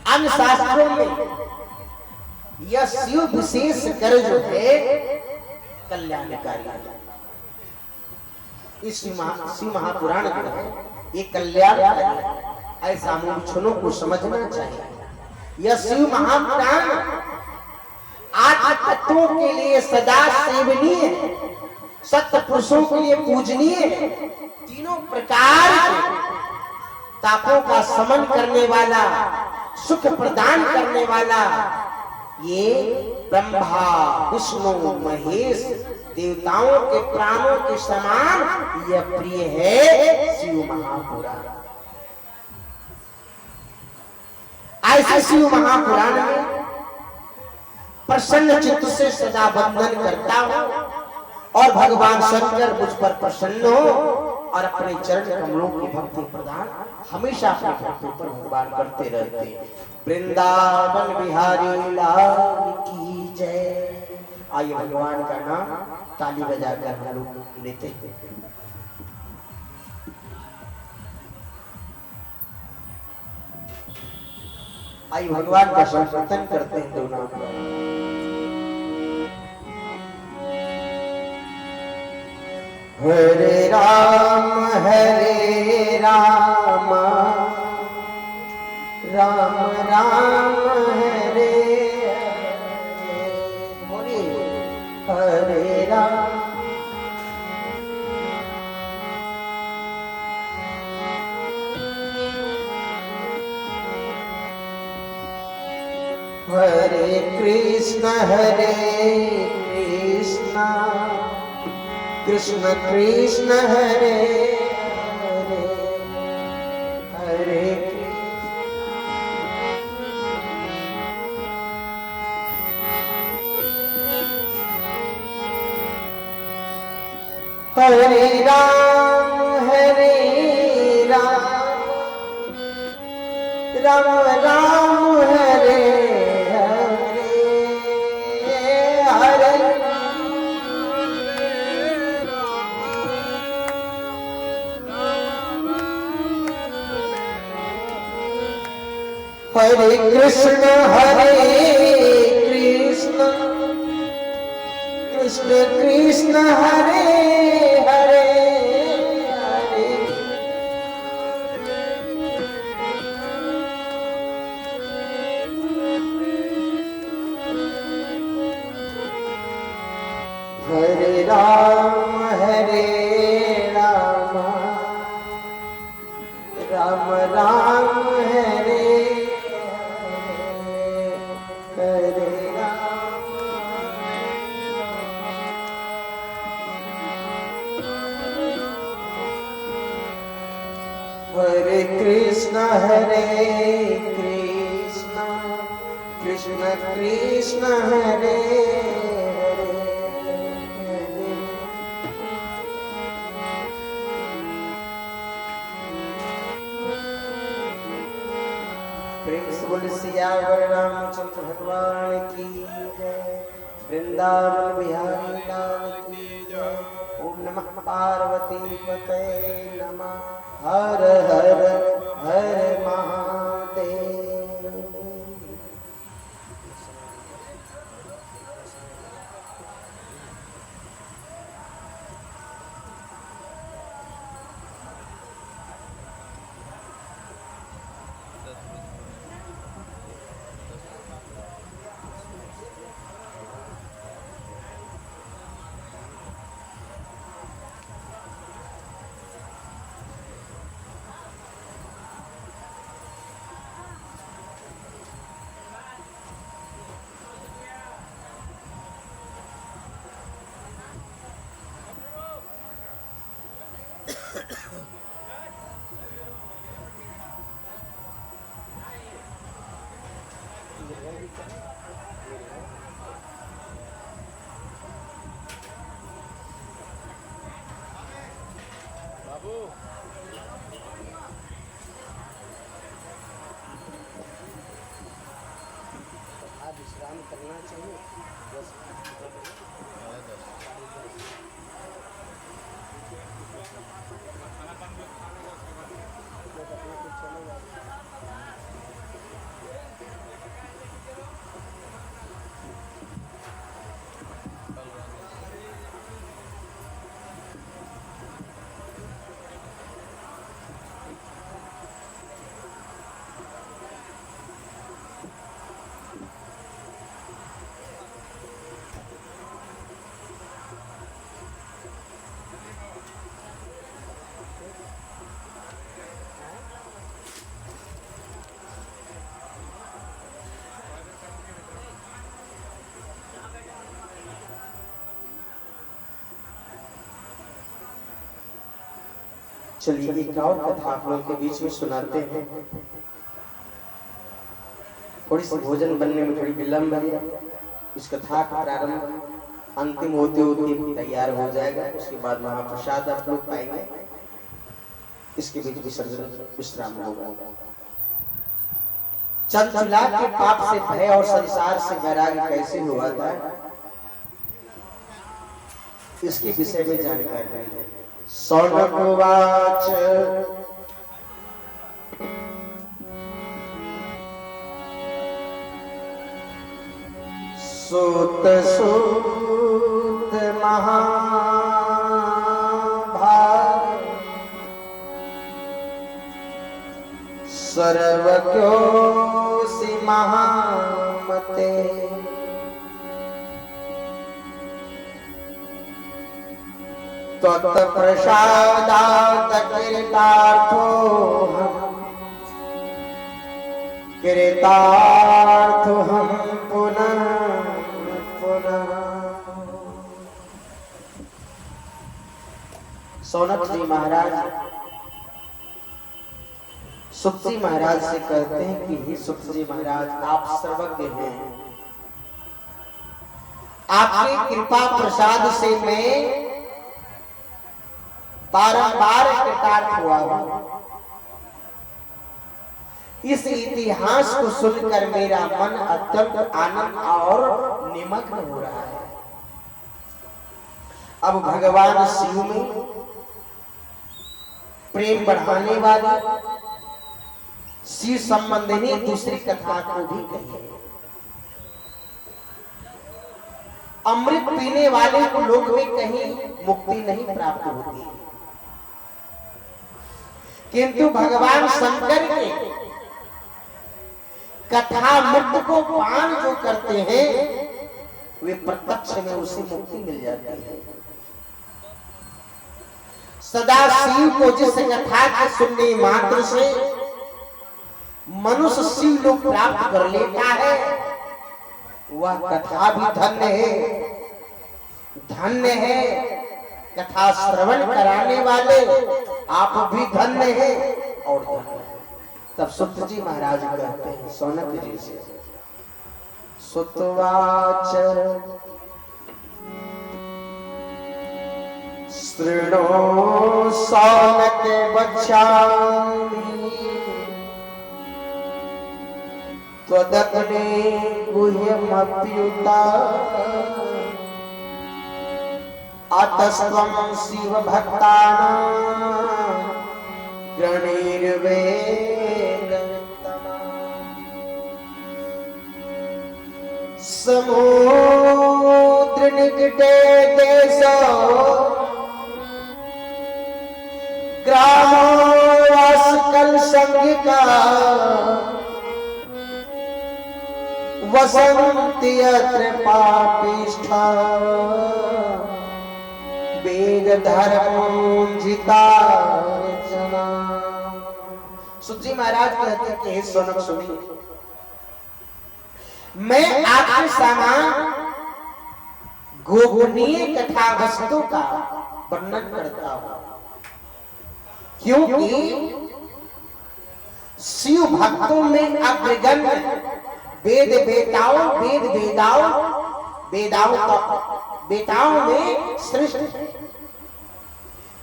अन्य शास्त्रों में यह शिव विशेष कर जो है कल्याणकारी। इस शिव महापुराण जो है ये कल्याणकारी है, ऐसा मुमुक्षुओं को समझना चाहिए। यह शिव महापुराण आठ तत्वों के लिए सदा सेवनीय है, सत्य पुरुषों के लिए पूजनीय है, तीनों प्रकार के तापों का शमन करने वाला, सुख प्रदान करने वाला, ये ब्रह्मा विष्णु महेश देवताओं के प्राणों के समान यह प्रिय है शिव महापुराण। ऐसे शिव महापुराण में प्रसन्न चित्त से सदा वंदन करता हूं और भगवान शंकर मुझ पर प्रसन्न हो और अपने चरण कमलों की भक्ति प्रदान हमेशा अपने भक्तों पर भगवान करते रहते। वृंदावन बिहारी लाल की जय। आइए भगवान का नाम ताली बजाकर हम लोग लेते हैं। आइए भगवान का संकीर्तन करते हैं दोनों को। हरे राम राम राम हरे हरे, हरे राम हरे कृष्ण कृष्ण कृष्ण हरे हरे, हरे हरे राम राम राम हरे हरे कृष्ण कृष्ण कृष्ण कृष्ण हरे हरे हरे हरे राम राम राम हरे हरे राम हरे कृष्ण कृष्ण कृष्ण हरे हरे हरे प्रेम से बोले सियावर रामचंद्र भगवान की जय। वृंदावन बिहारी लाल की जय। ओम नमः पार्वती पते नमः। हर हर हर महादेव। बाबू विश्राम करना चाहिए। चलिए एक और कथा आप लोगों के बीच में सुनाते हैं। थोड़ी सी भोजन बनने में थोड़ी विलंब है। इस कथा का प्रारंभ अंतिम होते होते तैयार हो जाएगा। उसके बाद महाप्रसाद आप लोग पाएंगे। इसके बीच विसर्जन विश्राम होगा। चंचला के पाप से भय और संसार से वैराग्य कैसे हुआ था, इसके विषय में जानकारी है। सौनक उवाच सूत सूत महाभाग सर्वज्ञोऽसि महामते त्वत्प्रसादात् कृतार्थोऽहं पुनः पुनः। सौनक जी महाराज सुत जी महाराज से कहते हैं कि हे सुत जी महाराज, आप सर्वज्ञ हैं। आपके कृपा प्रसाद से मैं बारंबार कृतार्थ हुआ हूं। इस इतिहास को सुनकर मेरा मन अत्यंत आनंद और निमग्न हो रहा है। अब भगवान शिव में प्रेम बढ़ाने वाली शिव संबंधी दूसरी कथा को भी कही। अमृत पीने वाले को लोग में कहीं मुक्ति नहीं प्राप्त होती, किंतु भगवान शंकर के कथा मुक्त को पान जो करते हैं वे प्रत्यक्ष में उसे मुक्ति मिल जाती है। सदा शिव को जिस कथा के सुनने मात्र से मनुष्य शिव लोग प्राप्त कर लेता है, वह कथा भी धन्य है, धन्य है। कथा श्रवण कराने वाले आप भी धन्य है और धन्य है। तब सुत जी महाराज कहते हैं सौनक जी से, सुतवाच शृणो सौनक बचामि त्वदग्ने गुह्यमप्युता अतस्त्वं शिव भक्तानां समुद्र निकटे देशो ग्रामो वासकल संगिका वसन्ति यत्र पापिष्ठा वेद धर्मोंजिता जना। सुत जी महाराज कहते हैं कि हे सौनक सुनिए, मैं आपके समान गोपनीय कथा वस्तु का वर्णन करता हूं, क्योंकि शिव भक्तों में अग्रगण्य वेद वेदाओं में श्रेष्ठ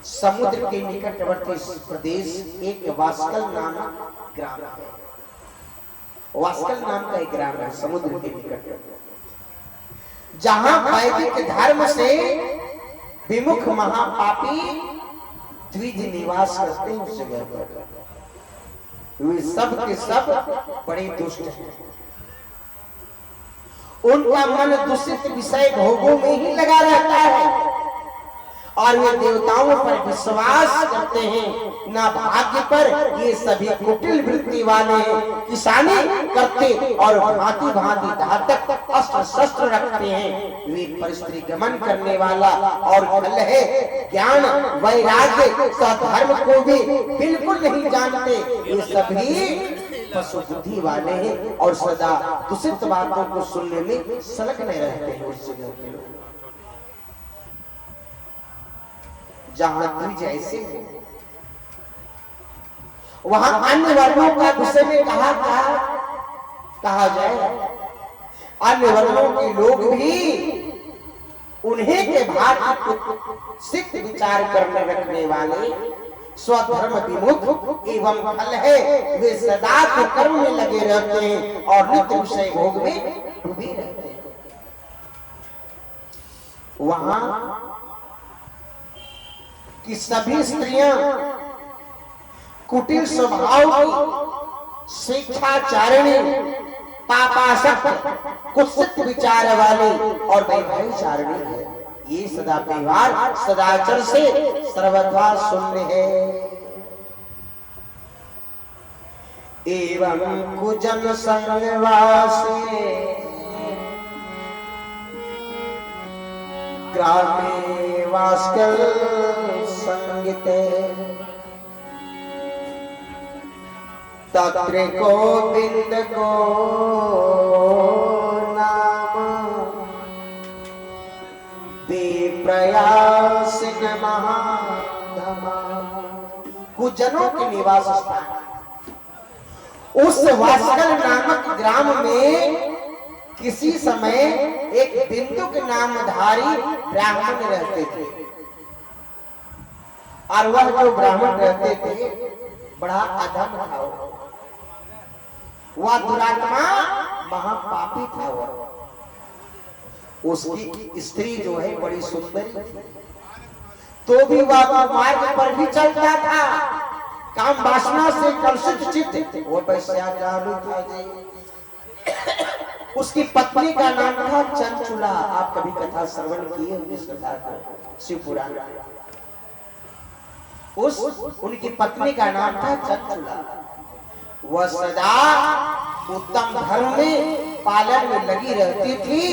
समुद्र के निकटवर्ती प्रदेश एक वास्कल नामक ग्राम है। वास्कल नाम का एक ग्राम है समुद्र के निकट, जहां वैदिक धर्म से विमुख महापापी द्विज निवास करते हैं। उस जगह पर वे सब के सब बड़े दुष्ट हैं, उनका मन दूषित विषय भोगों में ही लगा रहता है और वे देवताओं पर विश्वास करते हैं, ना भाग्य पर। ये सभी कुटिल वृत्ति वाले हैं, किसानी करते और भांति भांति घातक अस्त्र शस्त्र रखते हैं। वे परिस्त्री गमन करने वाला और फल है ज्ञान वैराग्य सधर्म को भी बिल्कुल नहीं जानते। ये सभी पशु बुद्धि वाले हैं और सदा दूषित बातों को सुनने में संलग्न रहते हैं। उस जगह के लोग जहां द्विज ऐसे हैं, वहां अन्य वर्णों का विषय में कहा जाए। अन्य वर्णों के लोग भी उन्हीं के भाग्य सिद्ध विचार करने रखने वाले स्वधर्म विमुख एवं फल है, वे सदा के कर्म में लगे रहते हैं और नित्य विषय भोग में डूबे रहते हैं। वहां कि सभी स्त्रियां कुटिल स्वभाव की, शिक्षाचारिणी, पापासक्त, कुत्सित विचार वाली और वैभवचारिणी है। ये सदा व्यवहार सदाचर से सर्वथा शून्य है। एवं कुजन संगवासे ग्रामे वास्कल संगीते तत्र गोविंद को नाम विप्रयास महाधमा। कुजनों के निवास स्थान उस वास्कल नामक ग्राम में किसी समय एक बिंदुक नामधारी ब्राह्मण रहते थे और वह जो ब्राह्मण रहते थे बड़ा अधम था। वह दुरात्मा महापापी था। उसकी स्त्री जो है बड़ी सुंदरी थी, तो भी वह मार्ग पर भी चलता था। काम वासना से कलुषित चित्त वो वैश्याचारी था। उसकी पत्नी का नाम था चंचुला। आप कभी कथा श्रवण किए इस कथा को, शिव पुराण। उनकी पत्नी का नाम था चंचुला। वह सदा उत्तम धर्म में पालन में लगी रहती थी,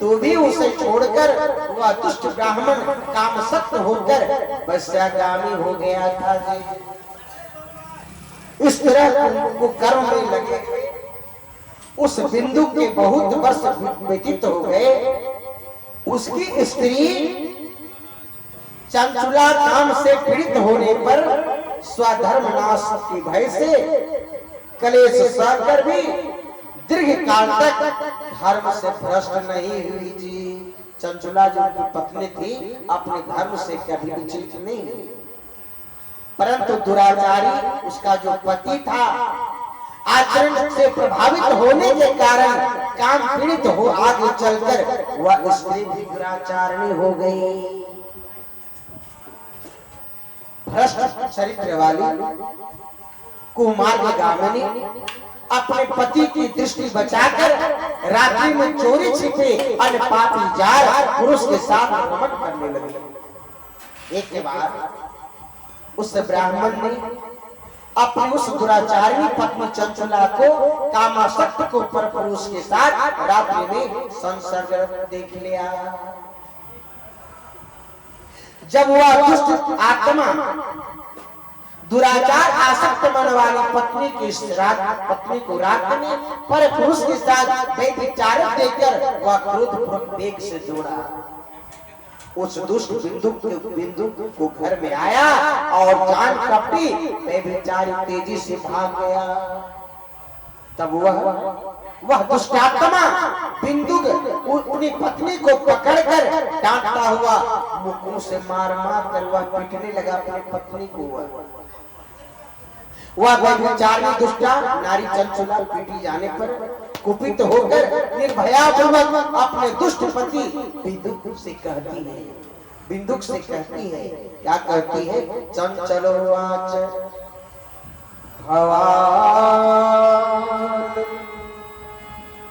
तो भी उसे छोड़कर वह दुष्ट ब्राह्मण कामसक्त होकर वैश्यागामी हो गया था जी। इस तरह को कर्म में लगे उस बिंदु के बहुत वर्ष व्यतीत हो गए। उसकी स्त्री चंचुला काम से पीड़ित होने पर स्वधर्म नाश की भय से कलेश सहकर भी दीर्घ काल तक धर्म से भ्रष्ट नहीं हुई जी। चंचुला जो की पत्नी थी अपने धर्म से कभी विचलित नहीं हुई, परंतु दुराचारी उसका जो पति था आचरण से प्रभावित होने के कारण काम पीड़ित हो आगे चलकर वह स्त्री भी दुराचारणी हो गई। भ्रष्ट चरित्र वाली कुमार्गामिनी अपने पति की दृष्टि बचाकर रात्रि में चोरी छिपे अन्य पापी जार पुरुष के साथ रमण करने लगे। एक के बाद उस ब्राह्मण ने अपनी उस दुराचारिणी पत्नी चंचुला को कामासक्त को पर पुरुष के साथ रात्रि में संसर्ग देख लिया। जब वह दुष्ट आत्मा दुराचार आसक्त मन वाली पत्नी को रात में पर पुरुष के साथ व्यभिचारित देकर वह क्रोध वेग से जोड़ा, उस दुष्ट बिंदु को घर में आया और जान कपटी व्यभिचारी तेजी से भाग गया। तब वह दुष्टात्मा बिंदु अपनी पत्नी को पकड़कर डांटता हुआ मुखों से मार कर वह पीटने लगा अपनी पत्नी को। वह व्यभिचारिणी दुष्टा नारी चंचुला पीटी जाने पर कुपित होकर निर्भया पूर्वक अपने दुष्ट पति बिंदुक से कहती है, क्या कहती है? चंचलो वाच भवान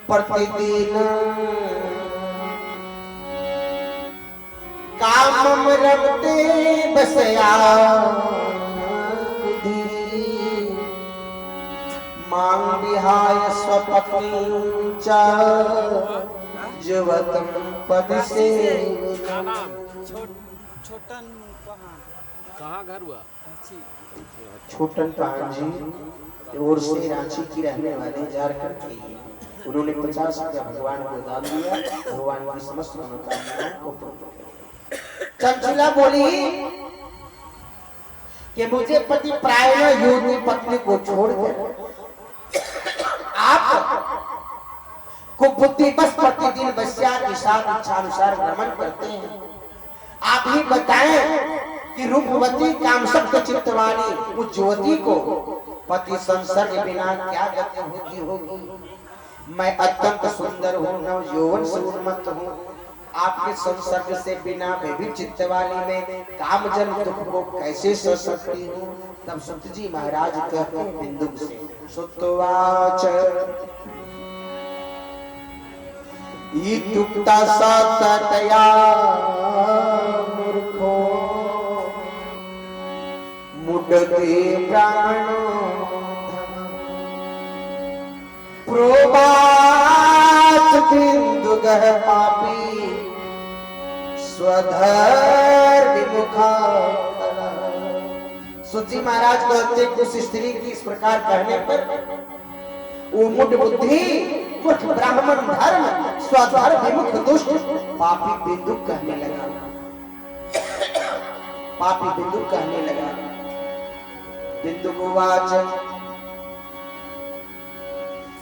प्रतिदिन कामम रमते बसया मांग विहाय स्वपत्नी च युवतम पद से। छोटन कहाँ घर हुआ? छोटन पांजी और से रांची की रहने वाले झारखंड के, उन्होंने 50 रुपया भगवान को दान दिया। भगवान की समस्त मनोकामनाओं को पूर्ण। चंचुला बोली कि मुझे पति प्राय योगी पत्नी को छोड़कर आप को बुद्धि बस प्रतिदिन वैश्या के साथ इच्छानुसार भ्रमण करते हैं। आप ही बताएं कि रूपवती कामसक्त चित्त वाली उस युवती को पति संसर्ग बिना क्या गति होती होगी। मैं अत्यंत सुंदर हूँ, नव यौवन से उन्मत्त हूँ। आपके संसर्ग से बिना मैं भी चित्त वाली में कामजन दुख को कैसे सह सकती हूँ। तब सुत जी महाराज कहते हैं बिंदुक से, सुतवाच इत्युक्ता सततया मूर्खो मुडते प्राणो प्रोवाच बिंदुगः पापी स्वधर्म विमुखा। सुजी महाराज कहते उस स्त्री की इस प्रकार कहने पर वो मुड बुद्धि मूर्ख ब्राह्मण धर्म स्वधर्म विमुख दुष्ट पापी बिंदु कहने लगा। बिंदु को वाच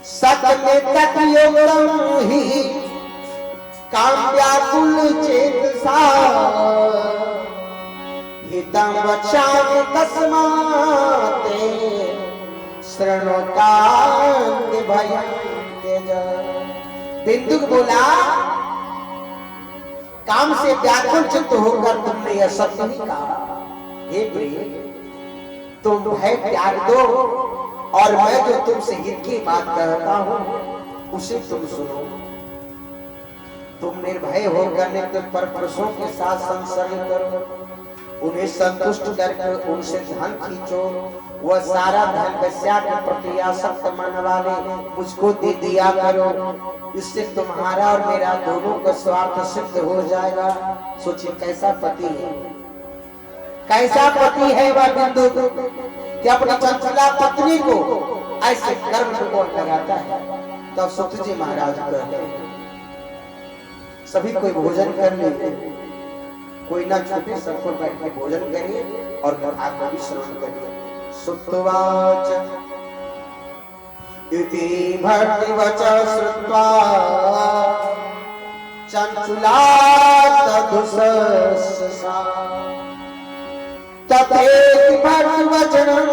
सत्य तत्योगम ही काम व्याकुल चेतसा हितं वचामि तस्माते शृणुकान्त भयं त्यज। बिंदुक बोला काम से व्याकुल चित्त होकर तुमने यह सत्य नहीं कहा। हे प्रिय, तुम भय त्याग दो और मैं जो तुमसे हित की बात कहता हूँ उसे तुम सुनो। तुम निर्भय होकर नित्य पर पुरुषों के साथ संसर्ग करो, उन्हें संतुष्ट करके उनसे धन खींचो। वह सारा धन वैश्या के प्रति आसक्त मन वाले मुझको दे दिया करो। इससे तुम्हारा और मेरा दोनों का स्वार्थ सिद्ध हो जाएगा। सोचिए कैसा पति है, कैसा पति है वह बिंदु कि अपनी चंचला पत्नी को ऐसे कर्म को लगाता है। तब तो सुत जी महाराज कहते हैं सभी कोई भोजन कर ले, कोई ना छूटे, सबको बैठ के भोजन करिए और कथा को भी श्रवण करिए। सुतवाच इति भक्ति वचः श्रुत्वा चंचुला तदुससा तथेति भक्ति वचनं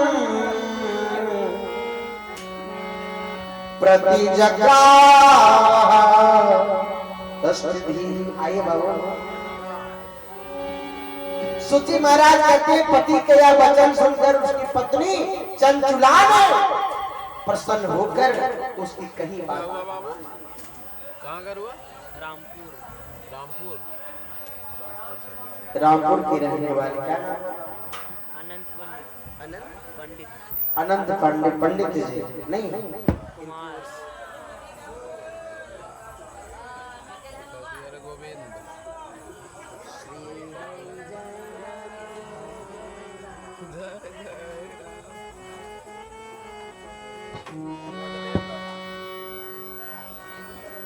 प्रतिजग्राह तस्थिति। आइए बाबू, सुची महाराज कहते हैं पति के यह वचन सुनकर उसकी पत्नी चंचुला ने प्रसन्न होकर उसकी कही बात। कहाँ घर हुआ? रामपुर। रामपुर रामपुर की रहने वाली क्या नाम? अनंत पंडित। अनंत पंडित। पंडित जी नहीं कुमार। गोविंद।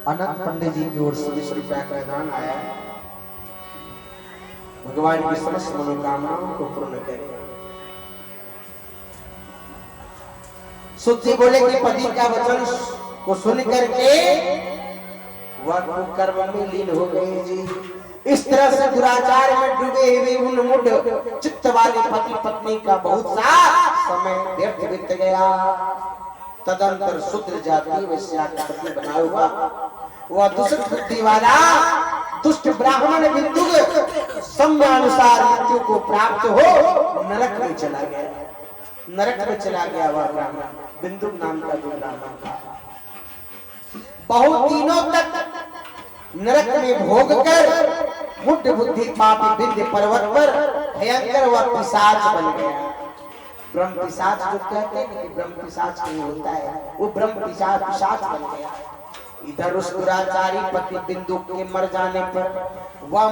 अनंत पंडित जी की ओर से 20 रुपया का दान आया। भगवान की समस्त मनोकामनाओं को पूर्ण करे। सुत जी बोले कि पति का वचन को सुन करके वह कर्म में लीन हो गए जी। इस तरह से दुराचार में डूबे हुए उन्मुड चित्त वाले पति पत्नी का बहुत सा समय व्यर्थ बीत गया। तदंतर शूद्र जाति वैश्या का पति बना हुआ वह दुष्ट बुद्धि वाला दुष्ट ब्राह्मण बिंदु समयानुसार मृत्यु को प्राप्त हो नरक में चला गया। नरक में चला गया वह ब्राह्मण बिंदु नाम का जो ब्राह्मण था। बहुत दिनों तक नरक में भोग कर मुठ बुद्धि पापी विंध्य पर्वत पर भयंकर वह पिशाच बन गया। ब्रह्म पिशाच जो कहते हैं कि ब्रह्म पिशाच नहीं होता है, वो ब्रह्म पिशाच बन गया। इधर उस दुराचारी पति बिंदु के मर जाने पर वह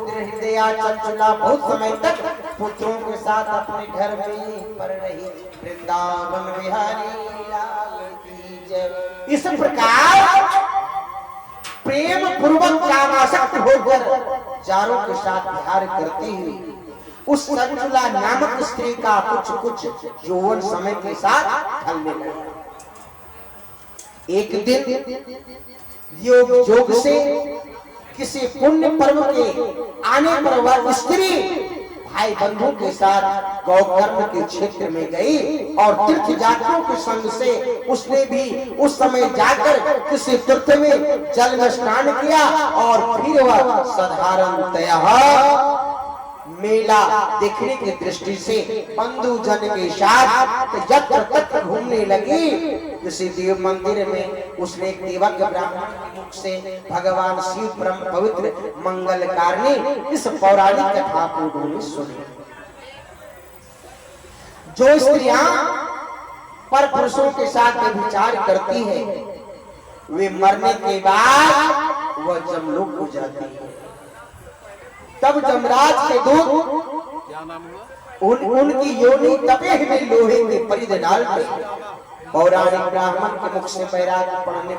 हृदया चंचुला बहुत समय तक पुत्रों के साथ अपने घर में पर रही। वृंदावन बिहारी लाल की जय। इस प्रकार प्रेम पूर्वक कामासक्त होकर चारों के साथ विहार करती हुई उस चंचुला नामक स्त्री का कुछ यौवन समय के साथ ढलने लगा। एक दिन योग से किसी पुण्य पर्व के आने पर वह स्त्री भाई बंधु के साथ गौकर्म के क्षेत्र में गई और तीर्थ यात्रियों के संग से उसने भी उस समय जाकर किसी तीर्थ में जल में स्नान किया और फिर वह साधारणतया मेला देखने की दृष्टि से बंधु जन के साथ यत्र तत्र घूमने लगी। किसी देव मंदिर में उसने एक देवक ब्राह्मण के मुख से भगवान शिव परम पवित्र मंगलकारिणी इस पौराणिक कथा को उन्होंने सुनी। जो स्त्रियां पर पुरुषों के साथ व्यभिचार करती है वे मरने के बाद वह जमलोक हो जाती है। तब जमराज के दूत क्या नाम हुआ? उनकी योनि तपे हुए लोहे के परिध डालते पौराणिक ब्राह्मण के मुख से बैराग पढ़ाने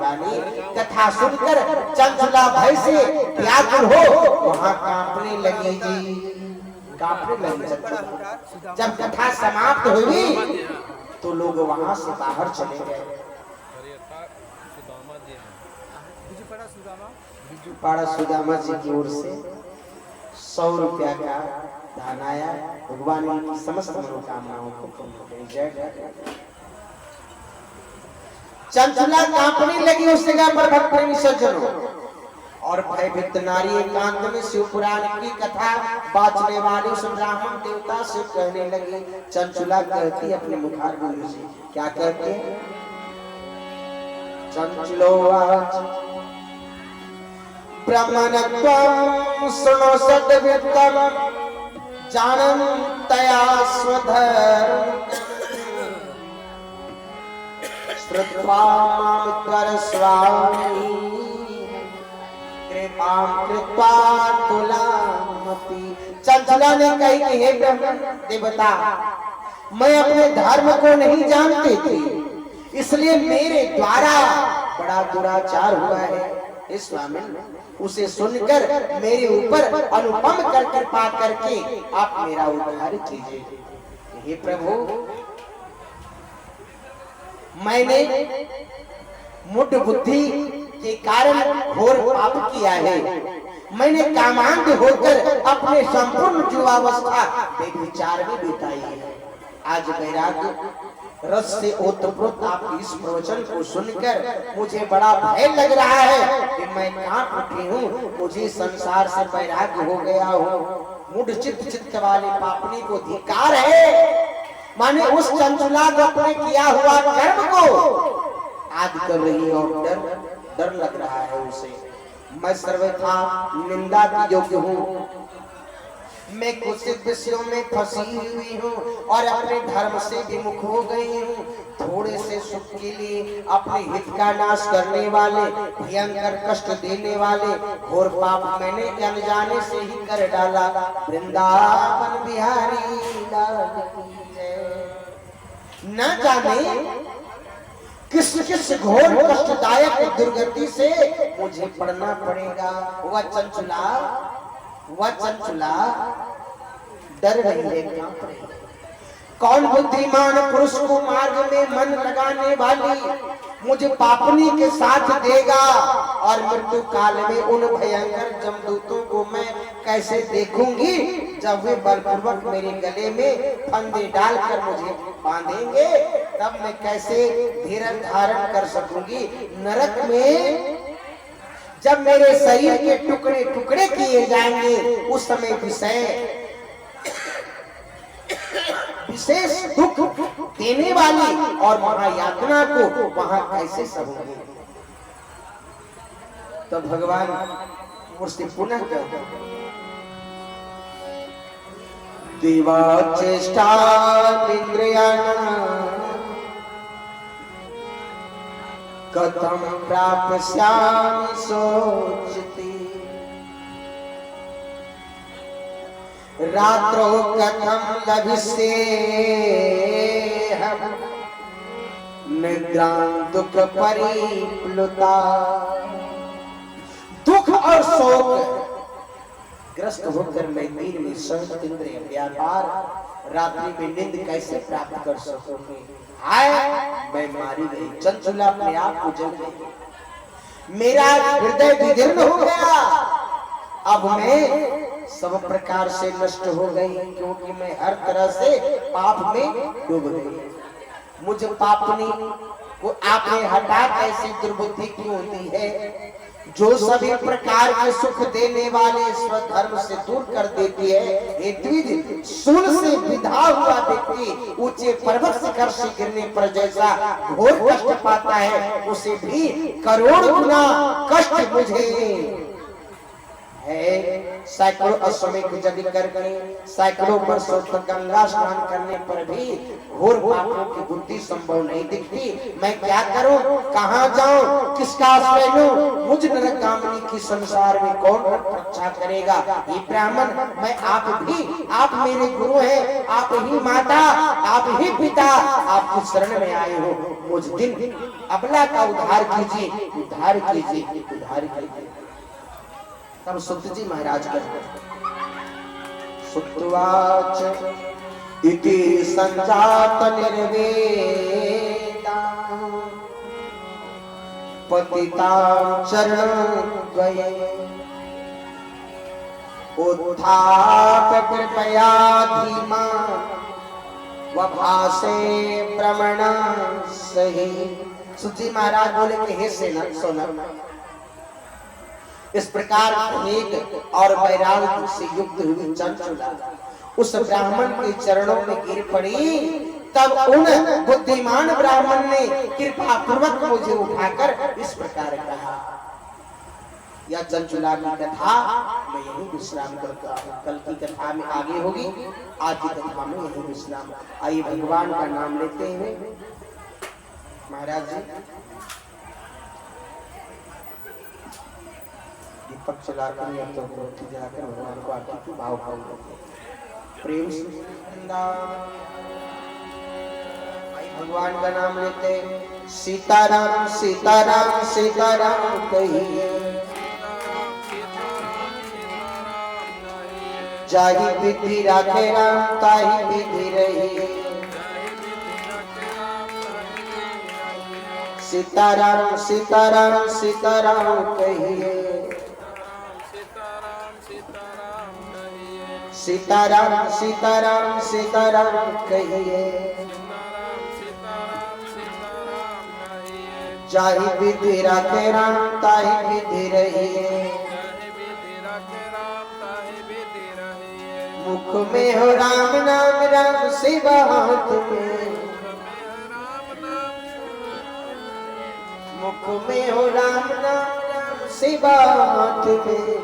वाली कथा सुनकर चंचुला भय से व्याकुल हो वहां कांपने लगी जी। कांपने लगी। जब कथा समाप्त हुई तो लोग वहां से बाहर चले गए। बिजुपाड़ा सुदामा जी की ओर से 100 रुपया का दान आया। भगवान की समस्त मनोकामनाओं को पूर्ण करे। जय। चंचुला कांपने लगी उस जगह पर भक्त प्रेमी सज्जनों और भयभीत नारी एकांत में शिव पुराण की कथा बाचने वाले उस ब्राह्मण देवता से कहने लगी। चंचुला कहती अपने मुखार बिंदु से क्या कहते हैं? चंचलोवाच ब्रह्मणत्वं शृणु सद्वित्तं जानन् तया स्वधर्म श्रुत्वा मां स्वामी कृपां कृत्वा तुलामपि। चंचला ने कही कि हे ब्रह्मण देवता, मैं अपने धर्म को नहीं जानती थी, इसलिए मेरे द्वारा बड़ा दुराचार हुआ है। हे स्वामी, उसे सुनकर मेरे ऊपर अनुपम कर कृपा करके आप मेरा उद्धार कीजिए। हे प्रभु, मैंने मुठ बुद्धि के कारण घोर पाप किया है। मैंने कामांध होकर अपने संपूर्ण युवावस्था बेविचार में बिताई है। आज वैराग्य रस से ओतप्रोत आपकी इस प्रवचन को सुनकर मुझे बड़ा भय लग रहा है कि मैं कांप उठी हूँ। मुझे संसार से वैराग्य हो गया हूँ। मूढ़ चित्त वाले पापनी को धिक्कार है। माने उस चंचला को अपने किया हुआ कर्म को आज कर रही है और डर लग रहा है उसे। मैं सर्वथा निंदा की योग्य हूँ। मैं कुछ विषयों में फंसी हुई हूँ और अपने धर्म से विमुख हो गई हूँ। थोड़े से सुख के लिए अपने हित का नाश करने वाले, भयंकर कष्ट देने वाले घोर पाप मैंने अनजाने से ही कर डाला। वृंदावन बिहारी लाल की जय। न जाने किस किस घोर कष्टदायक दुर्गति से मुझे पड़ना पड़ेगा। वह चंचला डर रही है, कांप रही है। कौन बुद्धिमान पुरुष को मार्ग में मन लगाने वाली मुझे पापनी के साथ देगा और मृत्यु काल में उन भयंकर जमदूतों को मैं कैसे देखूंगी जब वे बलपूर्वक मेरे गले में फंदे डालकर मुझे बांधेंगे। तब मैं कैसे धीरज धारण कर सकूंगी। नरक में जब मेरे शरीर के टुकड़े टुकड़े किए जाएंगे उस समय विशेष दुख देने वाली और महायातना को वहां कैसे सहूंगी। तो भगवान मुझसे पुनः कहते देवा चेष्टा कथम प्राप्स्यामि सोचती रात्रो कथम लभिष्ये हम निद्रां दुख परिप्लुता। दुख और शोक ग्रस्त होकर मैं दिन में संत इंद्रिय व्यापार रात्रि में नींद कैसे प्राप्त कर सकूंगी। हाय, मैं मारी गई। चंचला अपने आप को जल गई। मेरा हृदय विदीर्ण हो गया। अब मैं सब प्रकार से नष्ट हो गई क्योंकि मैं हर तरह से पाप में डूब गई। मुझे पापनी को आपने हटा कैसी दुर्बुद्धि क्यों दी है जो सभी प्रकार के सुख देने वाले स्वधर्म से दूर कर देती है। ये द्विज सूल से विधा हुआ व्यक्ति ऊंचे पर्वत शिखर से गिरने पर जैसा घोर कष्ट पाता है उसे भी करोड़ गुना कष्ट मुझे है। सैकड़ों अश्वमेध यज्ञ करके सैकड़ों वर्षों तक गंगा स्नान करने पर भी घोर पापों की बुद्धि संभव नहीं दिखती। मैं क्या करूं, कहां जाऊं, किसका आश्रय लूं। मुझ नरकामिनी की संसार में कौन रक्षा करेगा। ये ब्राह्मण, मैं आप मेरे गुरु हैं, आप ही माता, आप ही पिता, आपकी शरण में आए हो। मुझ दिन अबला का उद्धार कीजिए, उद्धार कीजिए, उद्धार कीजिए। तब सुत जी महाराज कहते सुतवाच इति संजात निर्वेदा पतिता चरण द्वये उत्थाप कृपया धीमा वभासे प्रमण सही। सुत जी महाराज बोले कि हे सेना सोना, इस प्रकार एक और वैराग्य से युक्त हुई चंचला उस ब्राह्मण के चरणों में गिर पड़ी। तब उन बुद्धिमान ब्राह्मण ने कृपा पूर्वक मुझे उठाकर इस प्रकार कहा, यह चंचुला की कथा मैं यही विश्राम करता हूँ। कल की कथा में आगे होगी, आज की कथा में यही विश्राम। आइए भगवान का नाम लेते हैं। महाराज जी दीपक चलाकर या तो जलाकर भगवान को आरती की भाव प्रेम से भगवान का नाम लेते हैं। सीताराम सीताराम सीताराम कहिए, जाहि विधि राखे राम ताहि विधि रही। सीताराम सीताराम सीताराम कहिए, सीताराम सीताराम सीताराम कहिए, जाहि विधि राखे राम ताहि विधि रही। मुख में हो राम नाम राम सेवा हाथ में, मुख में हो राम नाम राम सेवा हाथ में।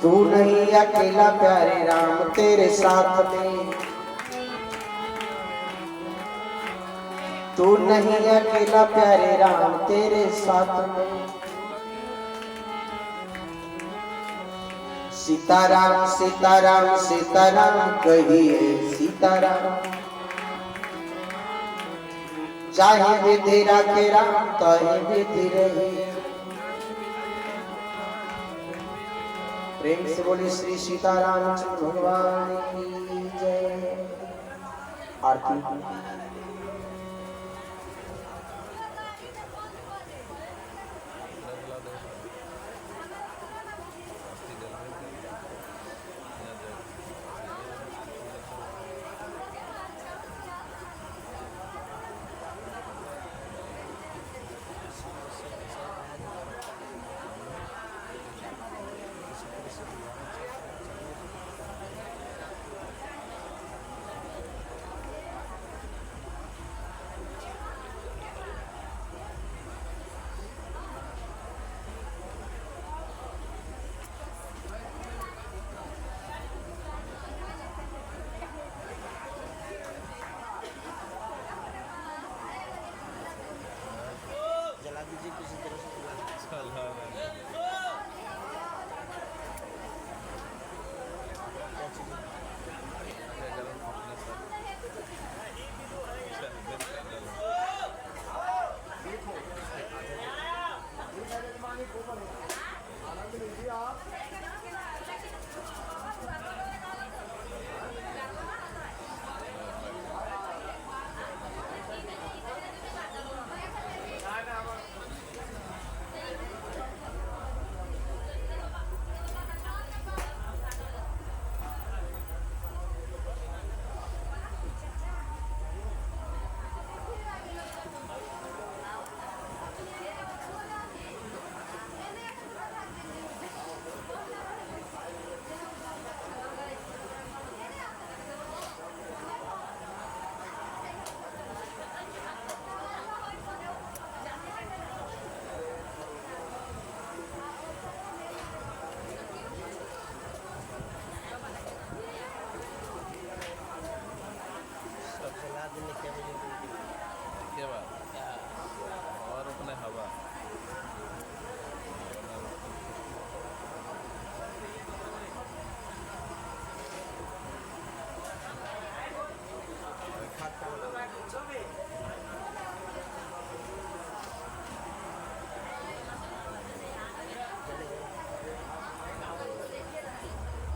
तू नहीं अकेला प्यारे राम तेरे साथ में, तू नहीं अकेला प्यारे राम तेरे साथ में। सीताराम सीताराम सीताराम कहिए, सीताराम चाहे विधि राखे राम ताहि विधि रही। प्रेम से बोली श्री सीताराम भगवान की जय। आरती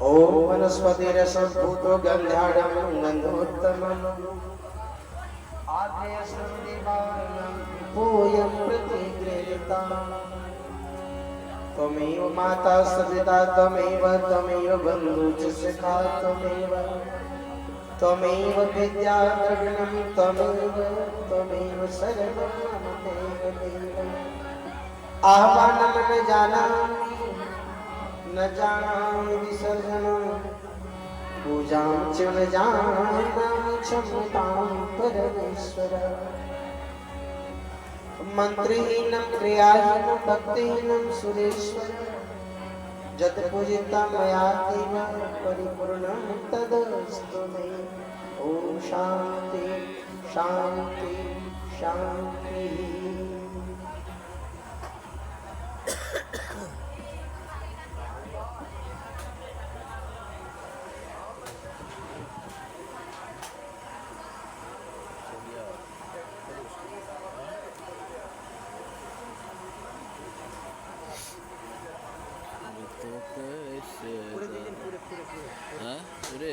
ओम वनस्पतिरसंभूतो गन्धाढ्यं गन्धोत्तमम् आद्यस्तं देवानां पूयं प्रतिगृहीताम्। त्वमेव माता सविता त्वमेव बन्धुश्च सखा त्वमेव विद्या द्रविणं त्वमेव शरणं मम देव। आह्वानं न जानामि न जानामि विसर्जनं पूजां च न जानामि क्षमतां परमेश्वर मंत्रहीनं क्रियाहीनं भक्तिहीनं सुरेश्वर जत पूजितं मया तेन परिपूर्णं तदस्तु मे ॐ शान्ति शान्ति शान्ति। तो कैसे हाँ पूरे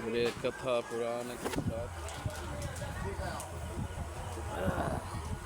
पूरे कथा पुराण के साथ